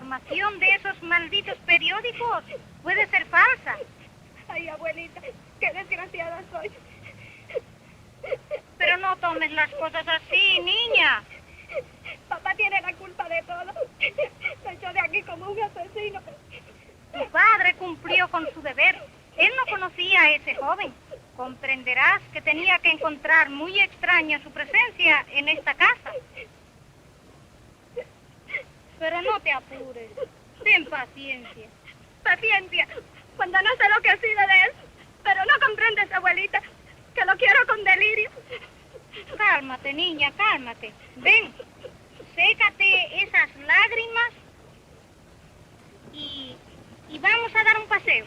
información de esos malditos periódicos puede ser falsa. Ay, abuelita, qué desgraciada soy. Pero no tomes las cosas así, niña. Papá tiene la culpa de todo. Me echó de aquí como un asesino. Tu padre cumplió con su deber. Él no conocía a ese joven. Comprenderás que tenía que encontrar muy extraña su presencia en esta casa. Pero no te apures. Ten paciencia. Paciencia, cuando no sé lo que ha sido de él. Pero no comprendes, abuelita, que lo quiero con delirio. Cálmate, niña, cálmate. Ven, sécate esas lágrimas y vamos a dar un paseo.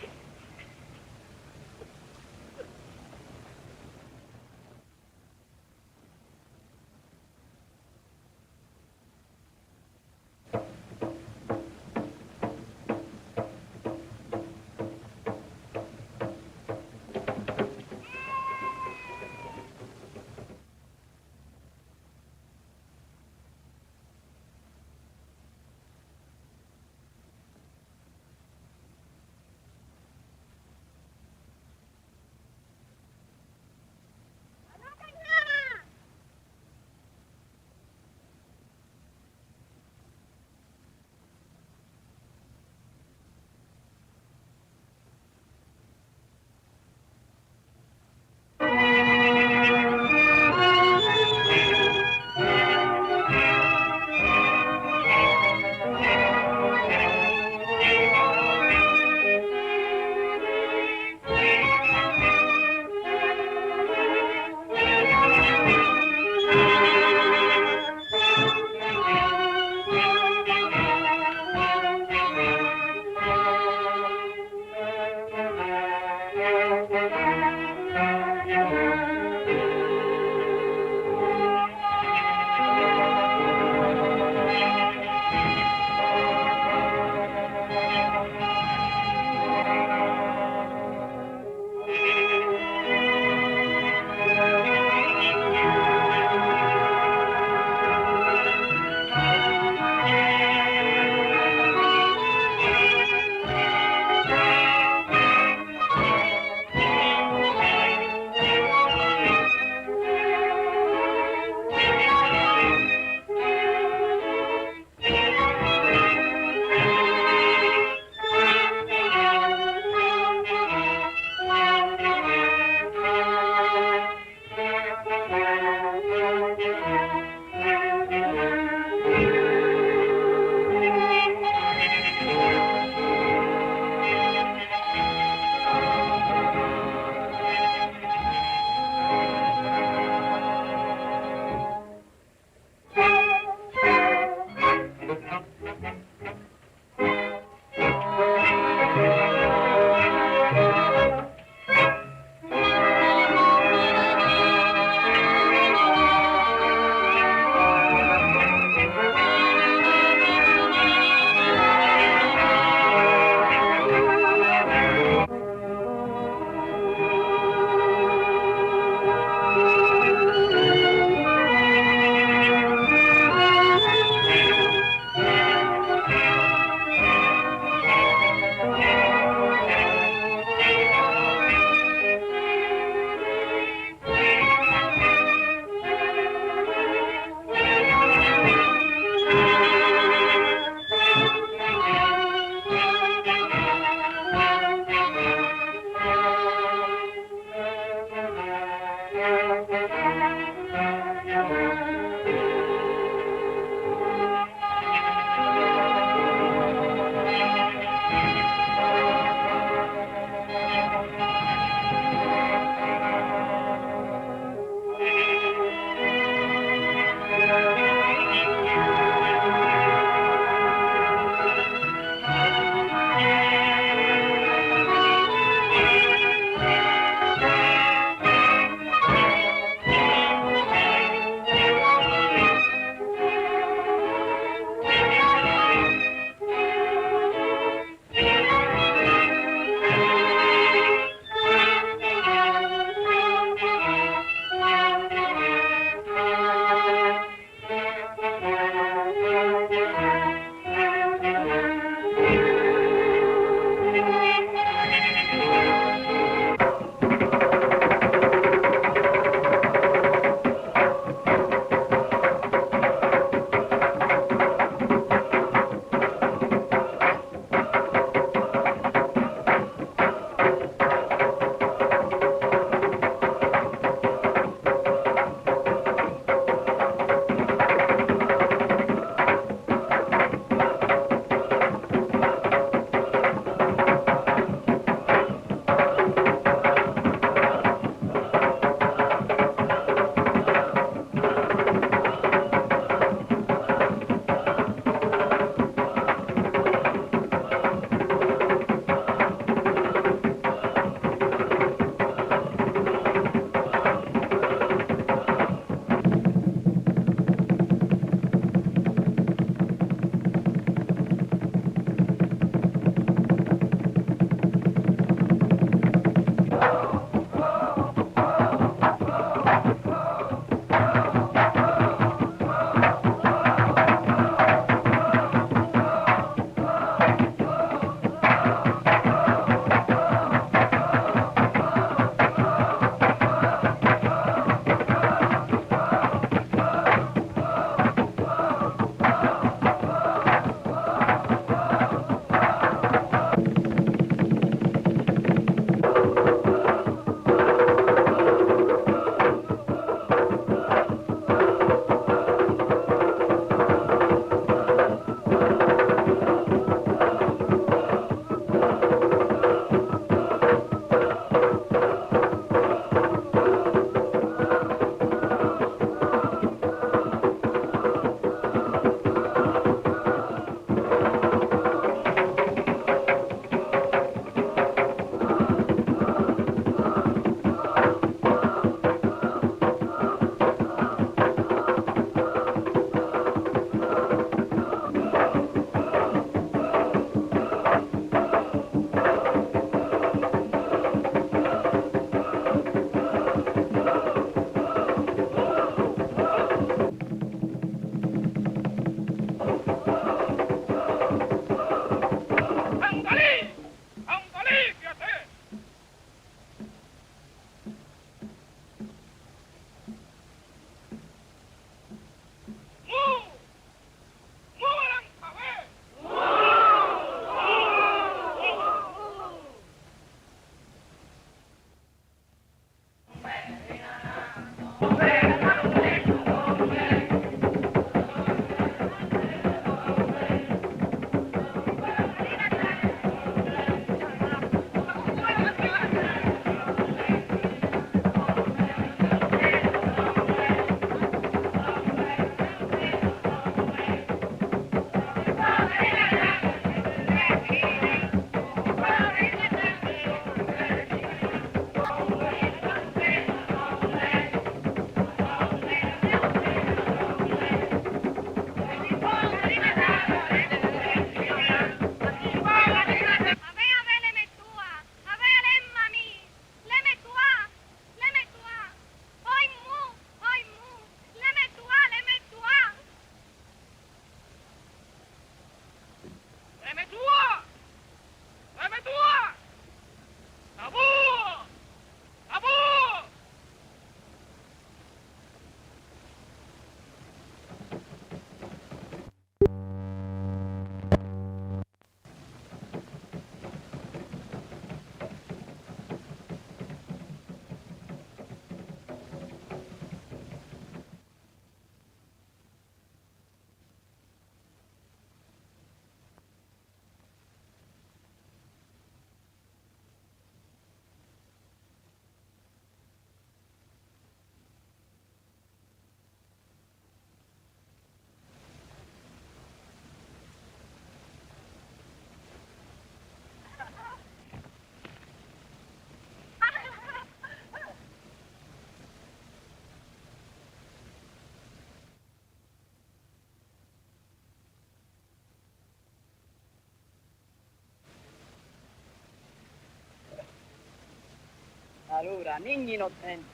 Alura, niño inocente.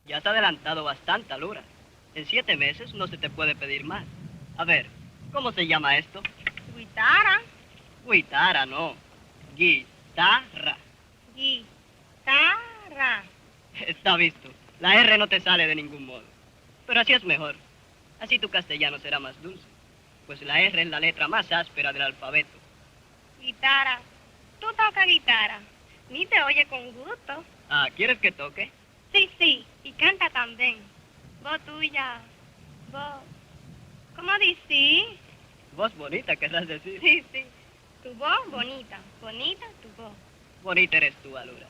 Ya has adelantado bastante, Alura. En 7 meses no se te puede pedir más. A ver, ¿cómo se llama esto? Guitarra. Guitarra, no. Guitarra. Guitarra. Está visto. La R no te sale de ningún modo. Pero así es mejor. Así tu castellano será más dulce. Pues la R es la letra más áspera del alfabeto. Guitarra. Tú tocas guitarra. Ni te oye con gusto. Ah, ¿quieres que toque? Sí, sí. Y canta también. Voz tuya. Voz. ¿Cómo dices? Voz bonita, querrás decir. Sí, sí. Tu voz bonita. Bonita tu voz. Bonita eres tú, Alura.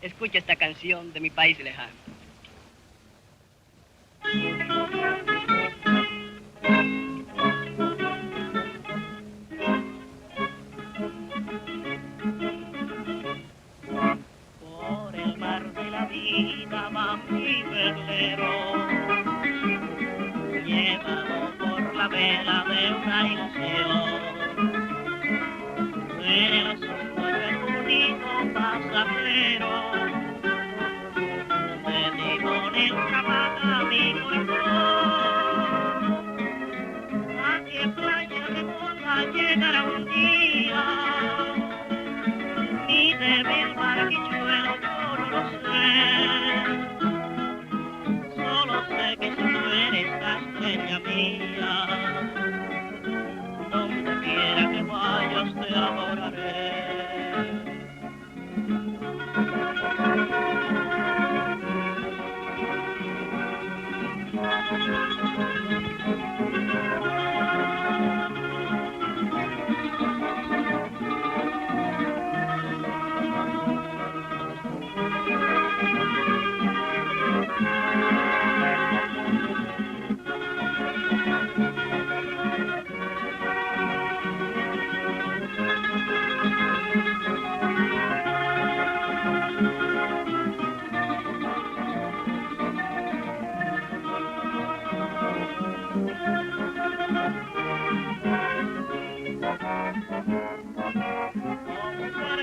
Escucha esta canción de mi país lejano. Por el mar de la vida va mi velero, llevado por la vela de una ilusión. Eres un buen bonito pasajero, de timón trabaja mi corazón. A qué playa remota llegará un día, mi débil barquichuelo yo no lo sé. Solo sé que tú eres la estrella mía, donde quiera que vayas te adoraré.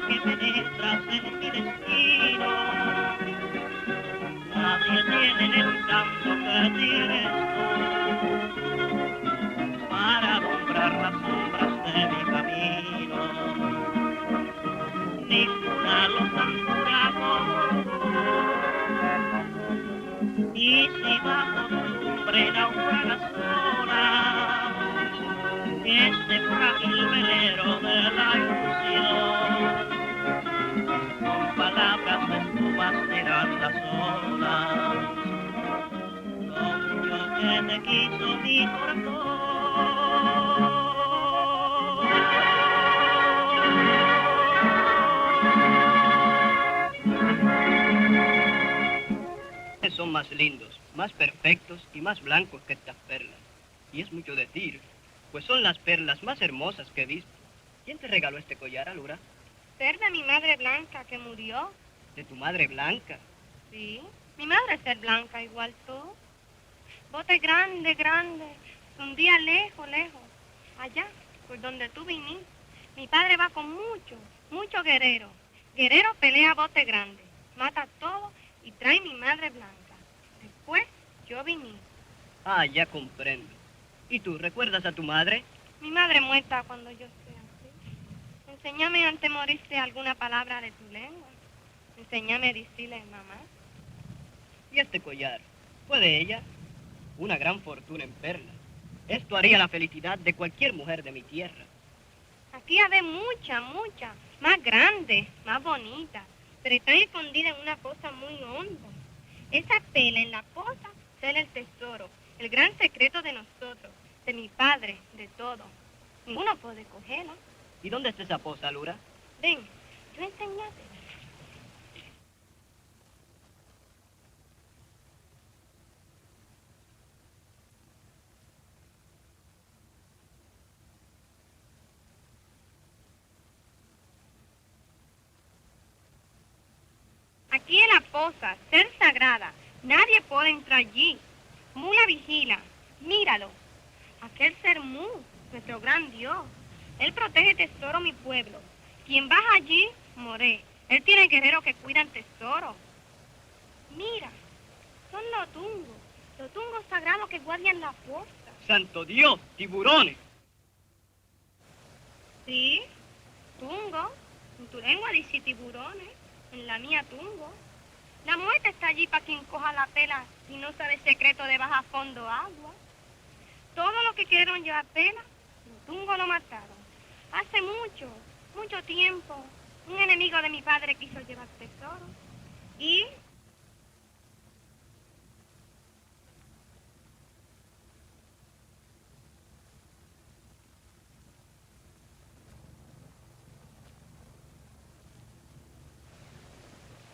Que penetras en mi destino, nadie tiene el encanto que tienes tú para alumbrar las sombras de mi camino. Ninguna luz tan pura como tú, y si bajo tu lumbre naufragas sola, este frágil velero de la ilusión solas, lo mucho que te quiso mi corazón. Son más lindos, más perfectos y más blancos que estas perlas. Y es mucho decir, pues son las perlas más hermosas que he visto. ¿Quién te regaló este collar, Alura? Ser de mi madre blanca que murió. De tu madre blanca. Sí, mi madre es ser blanca igual tú. Bote grande, grande, un día lejos, lejos, allá, por donde tú viniste. Mi padre va con mucho guerrero. Guerrero pelea bote grande, mata todo y trae mi madre blanca. Después yo viní. Ah, ya comprendo. ¿Y tú recuerdas a tu madre? Mi madre muerta cuando yo sea así. Enséñame antes de morirse alguna palabra de tu lengua. Enséñame a decirle mamá. ¿Y este collar? ¿Fue de ella? Una gran fortuna en perlas. Esto haría la felicidad de cualquier mujer de mi tierra. Aquí hay mucha, más grande, más bonita, pero está escondida en una cosa muy honda. Esa pela en la cosa será el tesoro, el gran secreto de nosotros, de mi padre, de todo. Ninguno puede cogerla. ¿Y dónde está esa poza, Alura? Ven, yo enseñate. Aquí en la poza, ser sagrada, nadie puede entrar allí. Mu la vigila, míralo. Aquel ser Mu, nuestro gran Dios. Él protege tesoro mi pueblo. Quien baja allí, moré. Él tiene guerreros que cuidan tesoro. Mira, son los tungos sagrados que guardan la poza. ¡Santo Dios! ¡Tiburones! Sí, tungo. En tu lengua dice tiburones, en la mía tungo. La muerte está allí para quien coja la pela y no sabe el secreto de bajar fondo agua. Todos los que quisieron llevar pela, los tungos lo mataron. Hace mucho tiempo, un enemigo de mi padre quiso llevar tesoro. Y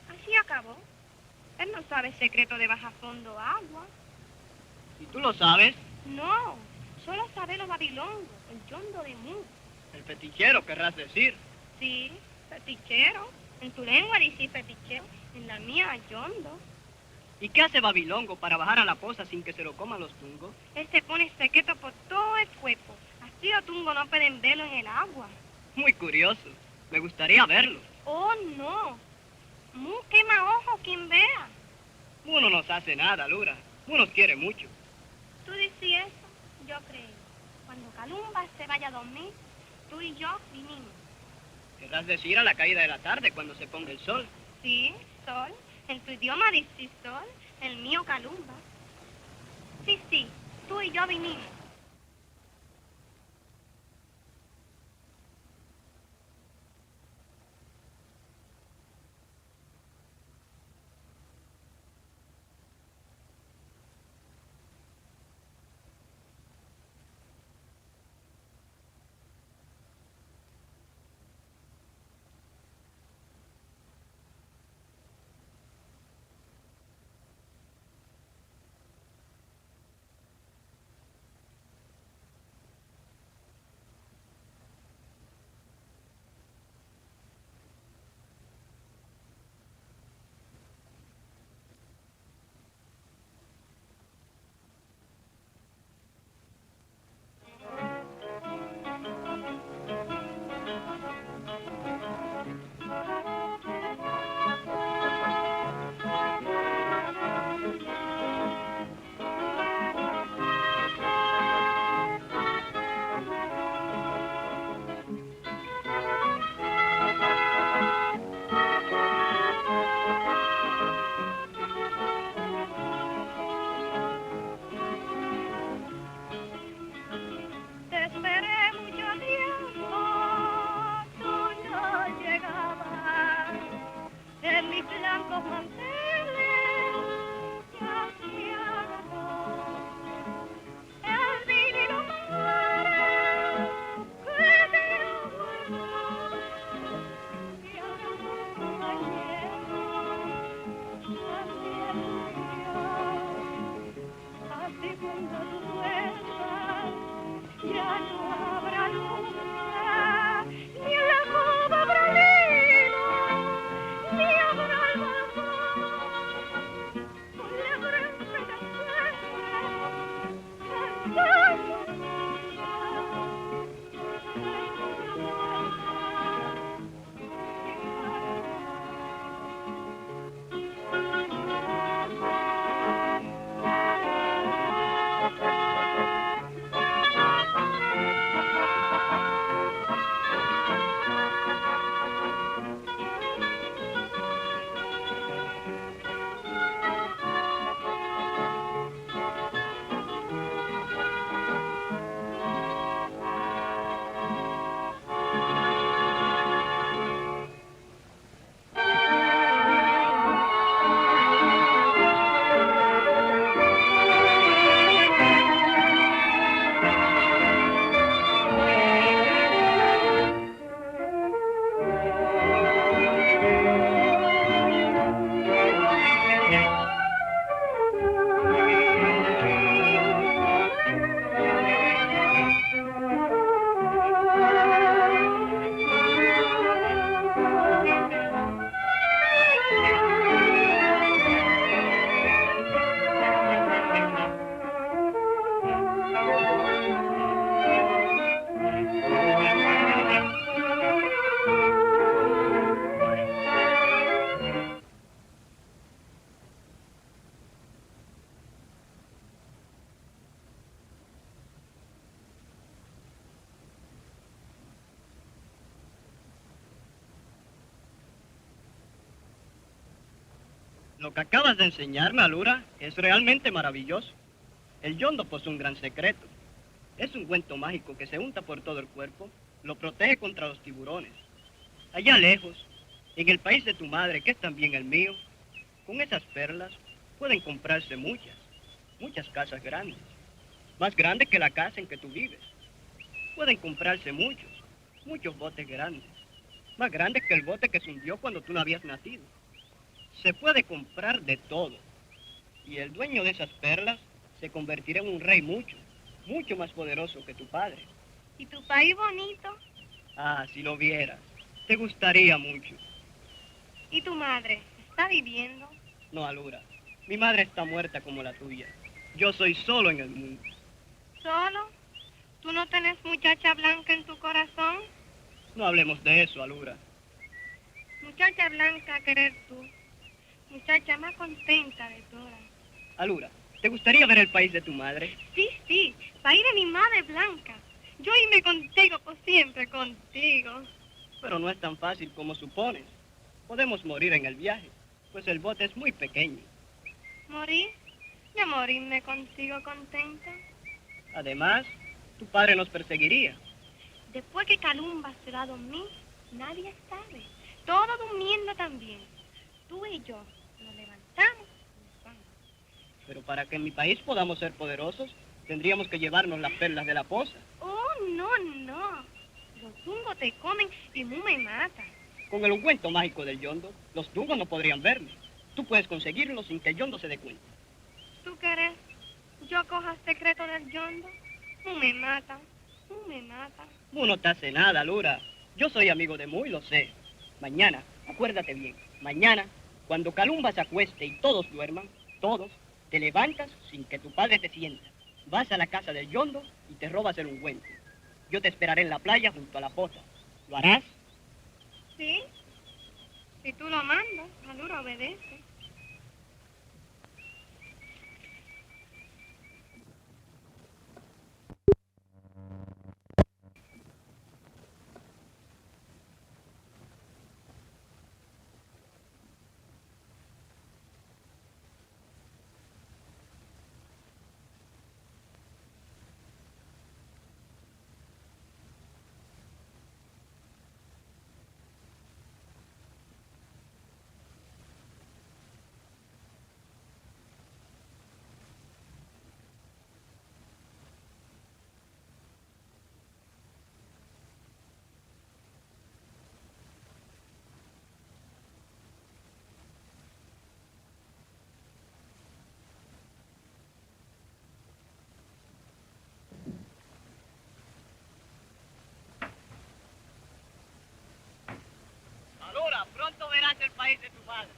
así acabó. Él no sabe el secreto de bajar fondo agua. ¿Y tú lo sabes? No, solo sabe los babilongos, el yondo de Mu. El fetichero, querrás decir. Sí, fetichero. En tu lengua dice fetichero, en la mía yondo. ¿Y qué hace Babilongo para bajar a la poza sin que se lo coman los tungos? Él se pone secreto por todo el cuerpo. Así los tungos no pueden verlo en el agua. Muy curioso. Me gustaría verlo. Oh, no. Mu quema ojo quien vea. Mu no nos hace nada, Lura. Mu nos quiere mucho. Tú dices eso, yo creo. Cuando Calumba se vaya a dormir, tú y yo vinimos. Querrás decir a la caída de la tarde, cuando se ponga el sol. Sí, sol. En tu idioma dices sol, el mío Calumba. Sí, tú y yo vinimos. Lo que acabas de enseñarme, Alura, es realmente maravilloso. El yondo posee un gran secreto. Es un ungüento mágico que se unta por todo el cuerpo, lo protege contra los tiburones. Allá lejos, en el país de tu madre, que es también el mío, con esas perlas pueden comprarse muchas casas grandes, más grandes que la casa en que tú vives. Pueden comprarse muchos botes grandes, más grandes que el bote que se hundió cuando tú no habías nacido. Se puede comprar de todo, y el dueño de esas perlas se convertirá en un rey mucho más poderoso que tu padre. ¿Y tu país bonito? Ah, si lo vieras, te gustaría mucho. ¿Y tu madre? ¿Está viviendo? No, Alura, mi madre está muerta como la tuya. Yo soy solo en el mundo. ¿Solo? ¿Tú no tenés muchacha blanca en tu corazón? No hablemos de eso, Alura. Muchacha blanca a querer tú. Muchacha más contenta de todas. Alura, ¿te gustaría ver el país de tu madre? Sí, país de mi madre blanca. Yo irme contigo por siempre, contigo. Pero no es tan fácil como supones. Podemos morir en el viaje, pues el bote es muy pequeño. ¿Morir? ¿Y a morirme contigo contenta? Además, tu padre nos perseguiría. Después que Calumba se va a dormir, nadie sabe. Todo durmiendo también. Tú y yo nos levantamos y nos vamos. Pero para que en mi país podamos ser poderosos, tendríamos que llevarnos las perlas de la poza. Oh, no. Los dungos te comen y tú me matas. Con el ungüento mágico del yondo, los dungos no podrían vernos. Tú puedes conseguirlo sin que el yondo se dé cuenta. ¿Tú querés? Yo coja el secreto del yondo. Tú me matas. Tú no te hace nada, Alura. Yo soy amigo de Mu y lo sé. Mañana, acuérdate bien, mañana, cuando Calumba se acueste y todos duerman, todos, te levantas sin que tu padre te sienta. Vas a la casa del yondo y te robas el ungüento. Yo te esperaré en la playa junto a la poza. ¿Lo harás? Sí. Si tú lo mandas, Alura obedece. Alura, pronto verás el país de tu madre.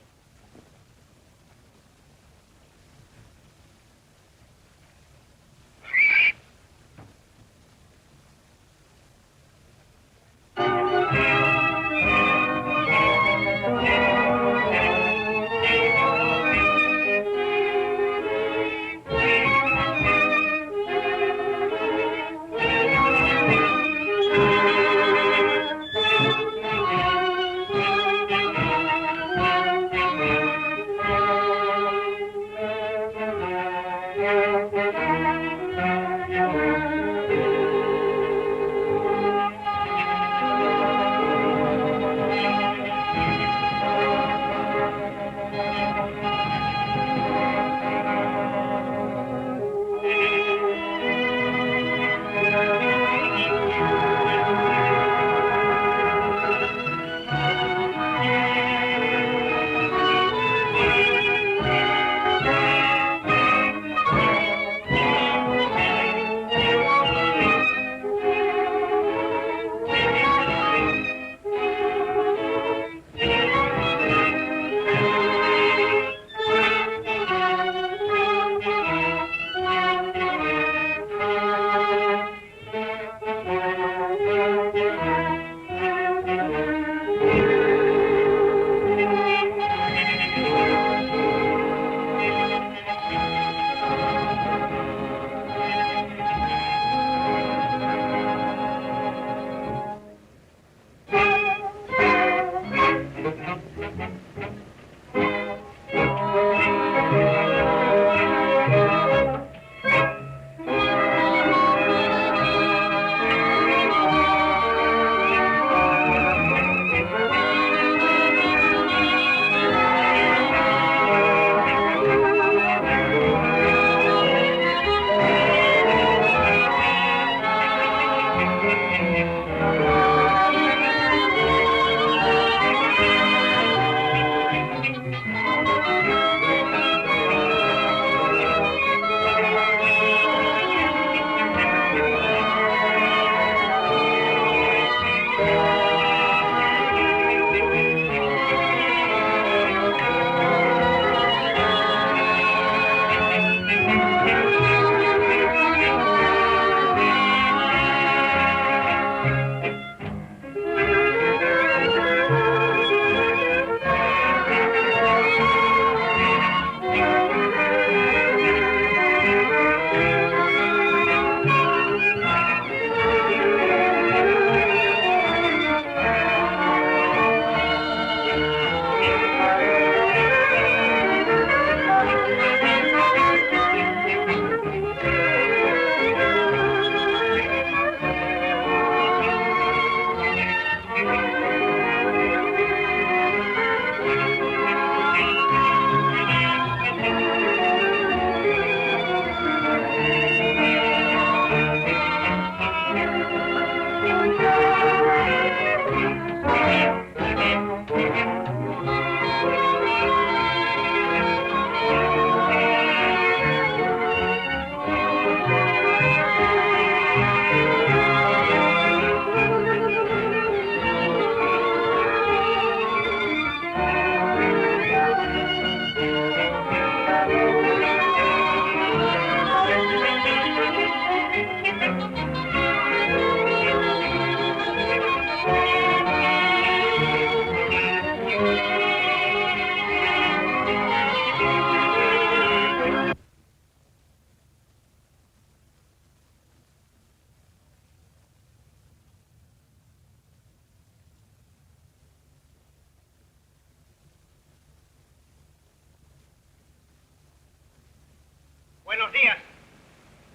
Buenos días.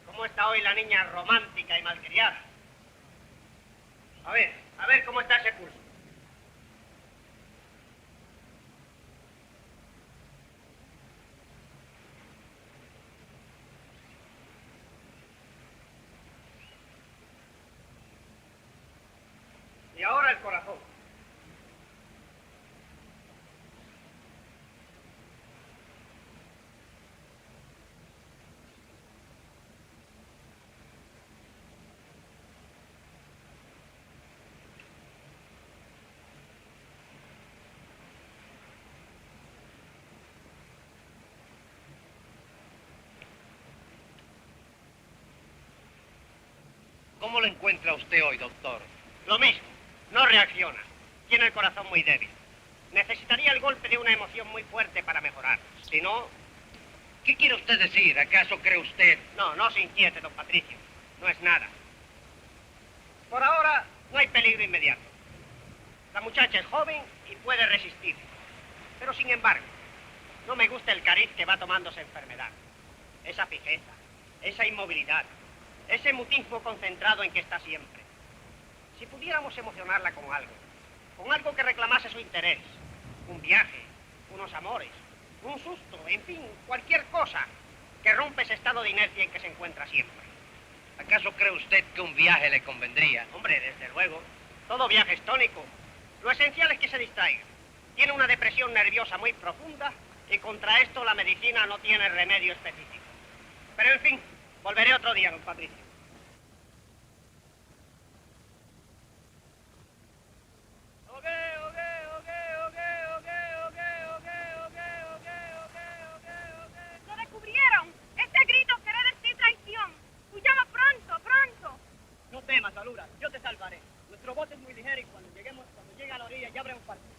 ¿Cómo está hoy la niña romántica y malcriada? A ver cómo está ese curso. Y ahora el corazón. ¿Cómo lo encuentra usted hoy, doctor? Lo mismo, no reacciona. Tiene el corazón muy débil. Necesitaría el golpe de una emoción muy fuerte para mejorar. Si no... ¿Qué quiere usted decir? ¿Acaso cree usted? No se inquiete, don Patricio. No es nada. Por ahora, no hay peligro inmediato. La muchacha es joven y puede resistir. Pero sin embargo, no me gusta el cariz que va tomando esa enfermedad. Esa fijeza, esa inmovilidad, ese mutismo concentrado en que está siempre. Si pudiéramos emocionarla con algo que reclamase su interés, un viaje, unos amores, un susto, en fin, cualquier cosa que rompe ese estado de inercia en que se encuentra siempre. ¿Acaso cree usted que un viaje le convendría? Hombre, desde luego, todo viaje es tónico. Lo esencial es que se distraiga. Tiene una depresión nerviosa muy profunda y contra esto la medicina no tiene remedio específico. Pero en fin, volveré otro día, don Patricio. ¡Lo descubrieron! ¡Este grito quiere decir traición! ¡Huyamos pronto, pronto! No temas, Alura, yo te salvaré. Nuestro bote es muy ligero y cuando llegue a la orilla ya habremos partido.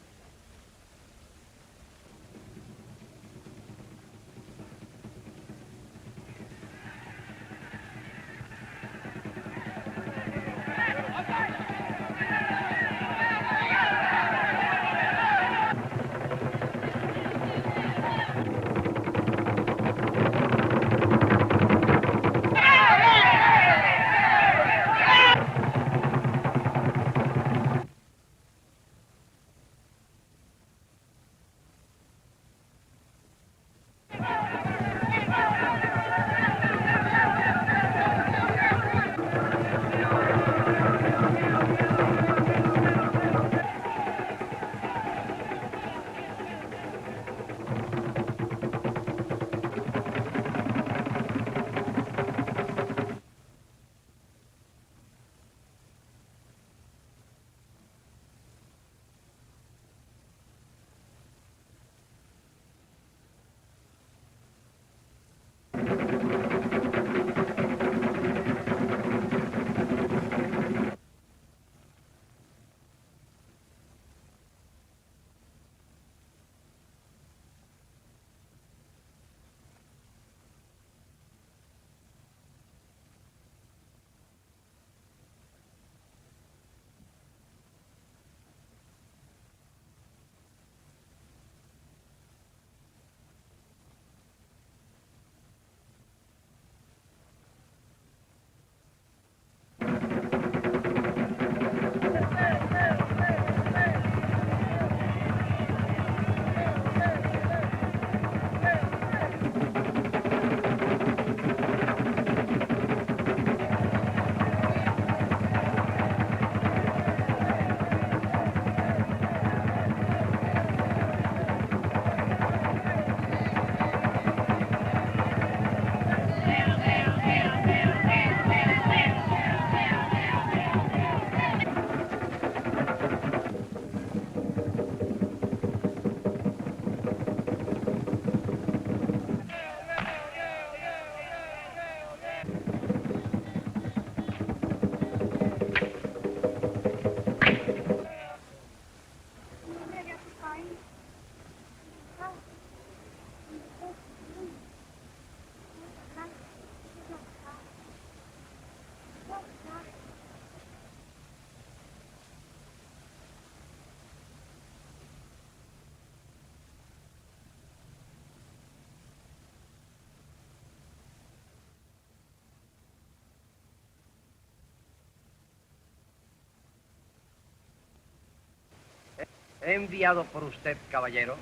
He enviado por usted, caballero,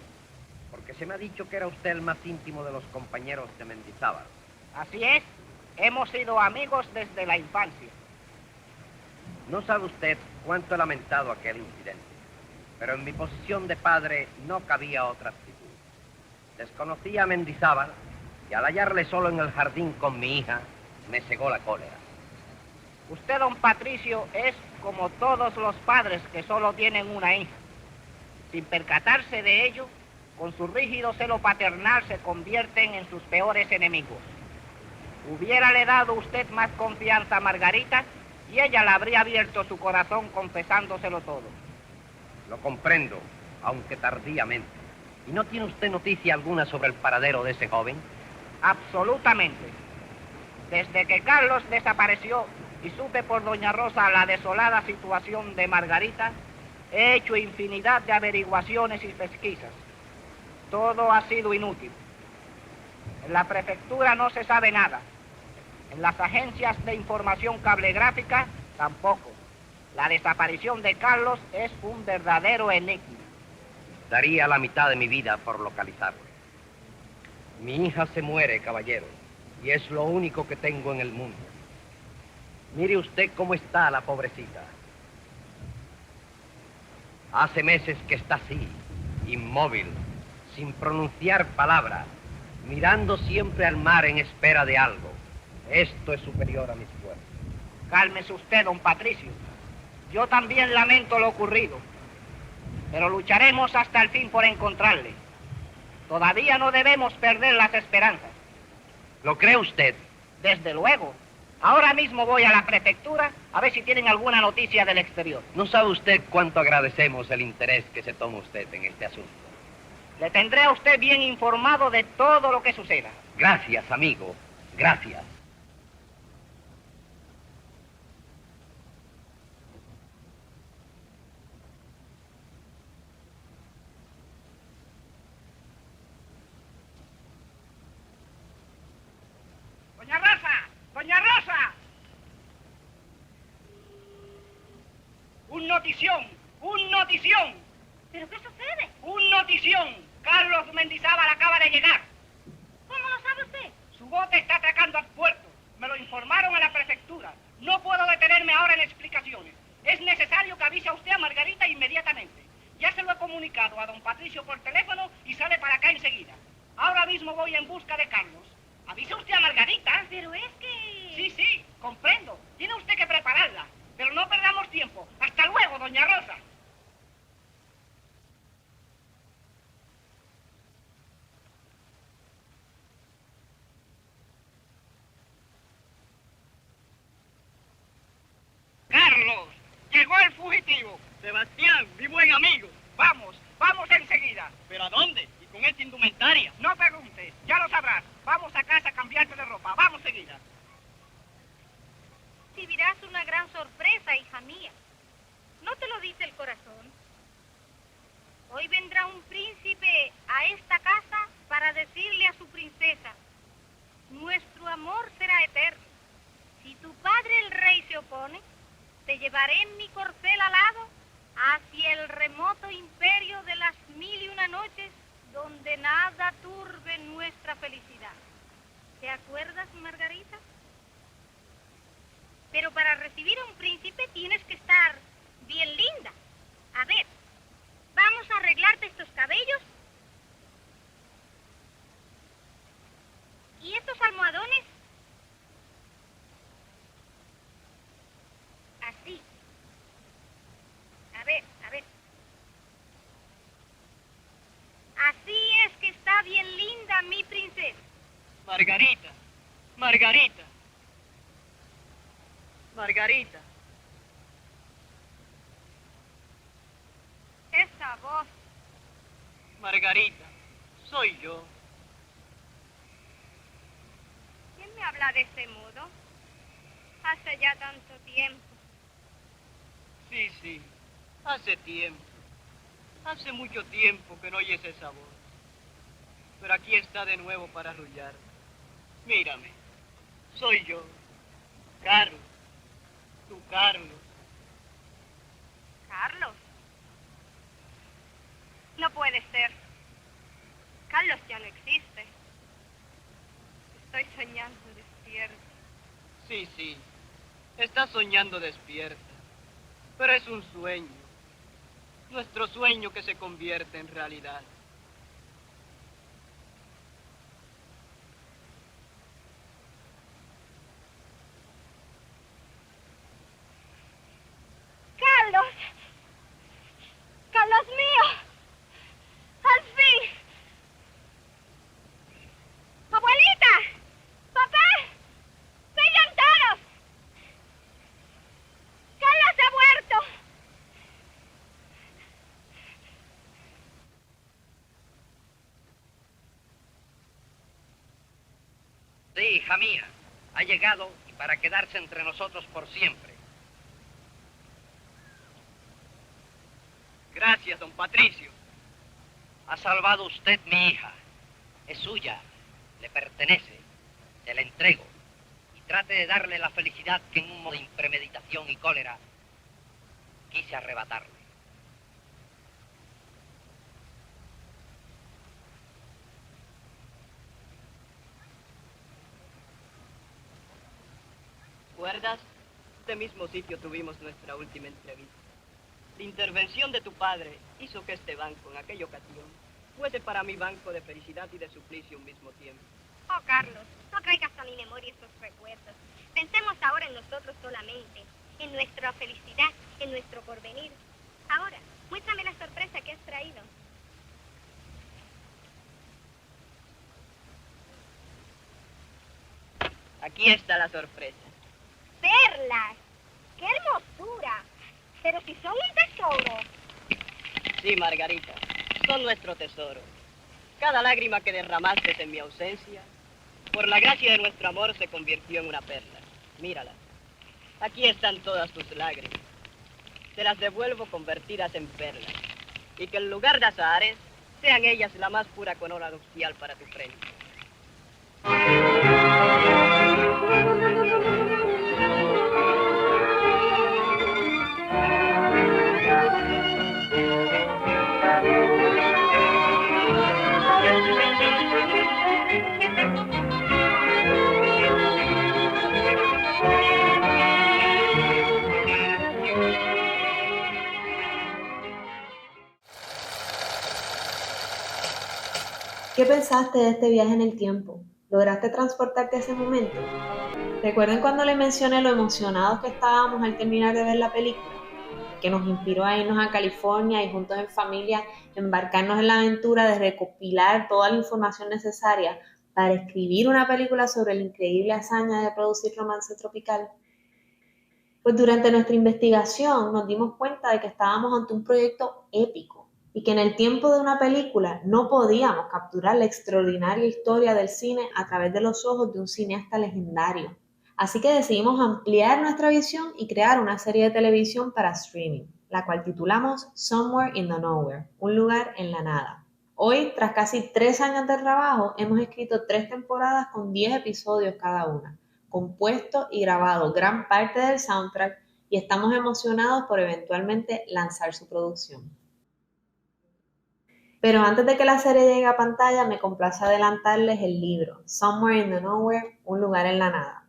porque se me ha dicho que era usted el más íntimo de los compañeros de Mendizábal. Así es. Hemos sido amigos desde la infancia. No sabe usted cuánto he lamentado aquel incidente, pero en mi posición de padre no cabía otra actitud. Desconocía a Mendizábal y al hallarle solo en el jardín con mi hija, me cegó la cólera. Usted, don Patricio, es como todos los padres que solo tienen una hija. Sin percatarse de ello, con su rígido celo paternal se convierten en sus peores enemigos. Hubiérale dado usted más confianza a Margarita y ella le habría abierto su corazón confesándoselo todo. Lo comprendo, aunque tardíamente. ¿Y no tiene usted noticia alguna sobre el paradero de ese joven? Absolutamente. Desde que Carlos desapareció y supe por doña Rosa la desolada situación de Margarita, he hecho infinidad de averiguaciones y pesquisas. Todo ha sido inútil. En la prefectura no se sabe nada. En las agencias de información cablegráfica tampoco. La desaparición de Carlos es un verdadero enigma. Daría la mitad de mi vida por localizarlo. Mi hija se muere, caballero, y es lo único que tengo en el mundo. Mire usted cómo está la pobrecita. Hace meses que está así, inmóvil, sin pronunciar palabra, mirando siempre al mar en espera de algo. Esto es superior a mis fuerzas. Cálmese usted, don Patricio. Yo también lamento lo ocurrido, pero lucharemos hasta el fin por encontrarle. Todavía no debemos perder las esperanzas. ¿Lo cree usted? Desde luego. Ahora mismo voy a la prefectura a ver si tienen alguna noticia del exterior. No sabe usted cuánto agradecemos el interés que se toma usted en este asunto. Le tendré a usted bien informado de todo lo que suceda. Gracias, amigo. Gracias. ¡Doña Rosa! ¡Doña Rosa! ¡Un notición! ¡Un notición! ¿Pero qué sucede? ¡Un notición! Carlos Mendizábal acaba de llegar. ¿Cómo lo sabe usted? Su bote está atracando al puerto. Me lo informaron en la prefectura. No puedo detenerme ahora en explicaciones. Es necesario que avise a usted a Margarita inmediatamente. Ya se lo he comunicado a don Patricio por teléfono y sale para acá enseguida. Ahora mismo voy en busca de Carlos. Avise usted a Margarita. Pero es que... Sí, comprendo. Tiene usted que prepararla. Pero no perdamos tiempo. Hasta luego, doña Rosa. Carlos, llegó el fugitivo. Sebastián, mi buen amigo. Vamos enseguida. ¿Pero a dónde? ¿Y con esta indumentaria? No preguntes, ya lo sabrás. Vamos a casa a cambiarte de ropa. Vamos enseguida. Recibirás una gran sorpresa, hija mía. ¿No te lo dice el corazón? Hoy vendrá un príncipe a esta casa para decirle a su princesa: nuestro amor será eterno. Si tu padre el rey se opone, te llevaré en mi corcel alado hacia el remoto imperio de las 1001 noches, donde nada turbe nuestra felicidad. ¿Te acuerdas, Margarita? Pero para recibir a un príncipe tienes que estar bien linda. A ver, vamos a arreglarte estos cabellos. ¿Y estos almohadones? Así. A ver. Así es que está bien linda mi princesa. Margarita. Margarita. Margarita. Esa voz. Margarita. Soy yo. ¿Quién me habla de ese modo? Hace ya tanto tiempo. Sí. Hace tiempo. Hace mucho tiempo que no oyes esa voz. Pero aquí está de nuevo para arrullar. Mírame. Soy yo. Carlos. Tu Carlos. Carlos. puede ser. Carlos ya no existe. Estoy soñando despierta. Sí, sí. Estás soñando despierta. Pero es un sueño. Nuestro sueño que se convierte en realidad. ¡Carlos! ¡Carlos mío! ¡Al fin! ¡Abuelita! ¡Papá! ¡Vengan todos! ¡Carlos ha muerto! Sí, hija mía, ha llegado y para quedarse entre nosotros por siempre. Gracias, don Patricio. Ha salvado usted mi hija. Es suya, le pertenece, se la entrego. Y trate de darle la felicidad que en un modo de impremeditación y cólera quise arrebatarle. ¿Recuerdas? Este mismo sitio tuvimos nuestra última entrevista. La intervención de tu padre hizo que este banco, en aquella ocasión, fuese para mí banco de felicidad y de suplicio al mismo tiempo. Oh, Carlos, no traigas a mi memoria esos recuerdos. Pensemos ahora en nosotros solamente, en nuestra felicidad, en nuestro porvenir. Ahora, muéstrame la sorpresa que has traído. Aquí está la sorpresa. ¡Perlas! ¡Qué hermosura! Pero si son un tesoro. Sí, Margarita, son nuestro tesoro. Cada lágrima que derramaste en mi ausencia, por la gracia de nuestro amor, se convirtió en una perla. Mírala. Aquí están todas tus lágrimas. Te las devuelvo convertidas en perlas. Y que en lugar de azahares, sean ellas la más pura corona nupcial para tu frente. ¿Qué pensaste de este viaje en el tiempo? ¿Lograste transportarte a ese momento? ¿Recuerdan cuando les mencioné lo emocionados que estábamos al terminar de ver la película? Que nos inspiró a irnos a California y juntos en familia embarcarnos en la aventura de recopilar toda la información necesaria para escribir una película sobre la increíble hazaña de producir Romance Tropical. Pues durante nuestra investigación nos dimos cuenta de que estábamos ante un proyecto épico y que en el tiempo de una película no podíamos capturar la extraordinaria historia del cine a través de los ojos de un cineasta legendario. Así que decidimos ampliar nuestra visión y crear una serie de televisión para streaming, la cual titulamos Somewhere in the Nowhere, un lugar en la nada. Hoy, tras casi 3 años de trabajo, hemos escrito 3 temporadas con 10 episodios cada una, compuesto y grabado gran parte del soundtrack y estamos emocionados por eventualmente lanzar su producción. Pero antes de que la serie llegue a pantalla, me complace adelantarles el libro Somewhere in the Nowhere, un lugar en la nada.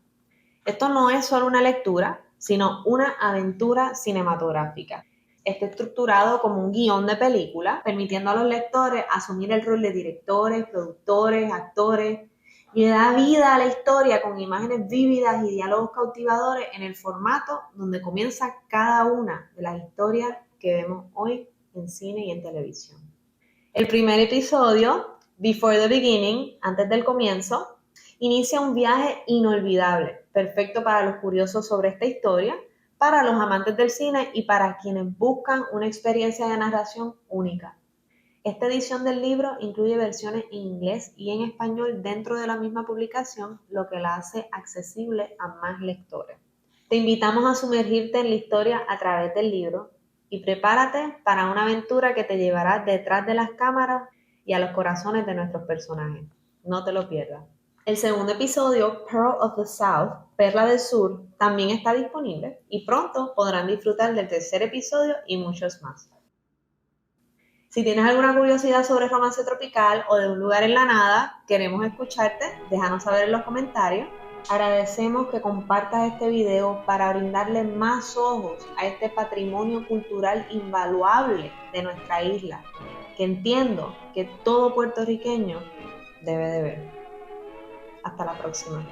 Esto no es solo una lectura, sino una aventura cinematográfica. Está estructurado como un guión de película, permitiendo a los lectores asumir el rol de directores, productores, actores, y da vida a la historia con imágenes vívidas y diálogos cautivadores en el formato donde comienza cada una de las historias que vemos hoy en cine y en televisión. El primer episodio, Before the Beginning, antes del comienzo, inicia un viaje inolvidable, perfecto para los curiosos sobre esta historia, para los amantes del cine y para quienes buscan una experiencia de narración única. Esta edición del libro incluye versiones en inglés y en español dentro de la misma publicación, lo que la hace accesible a más lectores. Te invitamos a sumergirte en la historia a través del libro y prepárate para una aventura que te llevará detrás de las cámaras y a los corazones de nuestros personajes. No te lo pierdas. El segundo episodio, Pearl of the South, Perla del Sur, también está disponible y pronto podrán disfrutar del tercer episodio y muchos más. Si tienes alguna curiosidad sobre Romance Tropical o de Un lugar en la nada, queremos escucharte, déjanos saber en los comentarios. Agradecemos que compartas este video para brindarle más ojos a este patrimonio cultural invaluable de nuestra isla, que entiendo que todo puertorriqueño debe de ver. Hasta la próxima.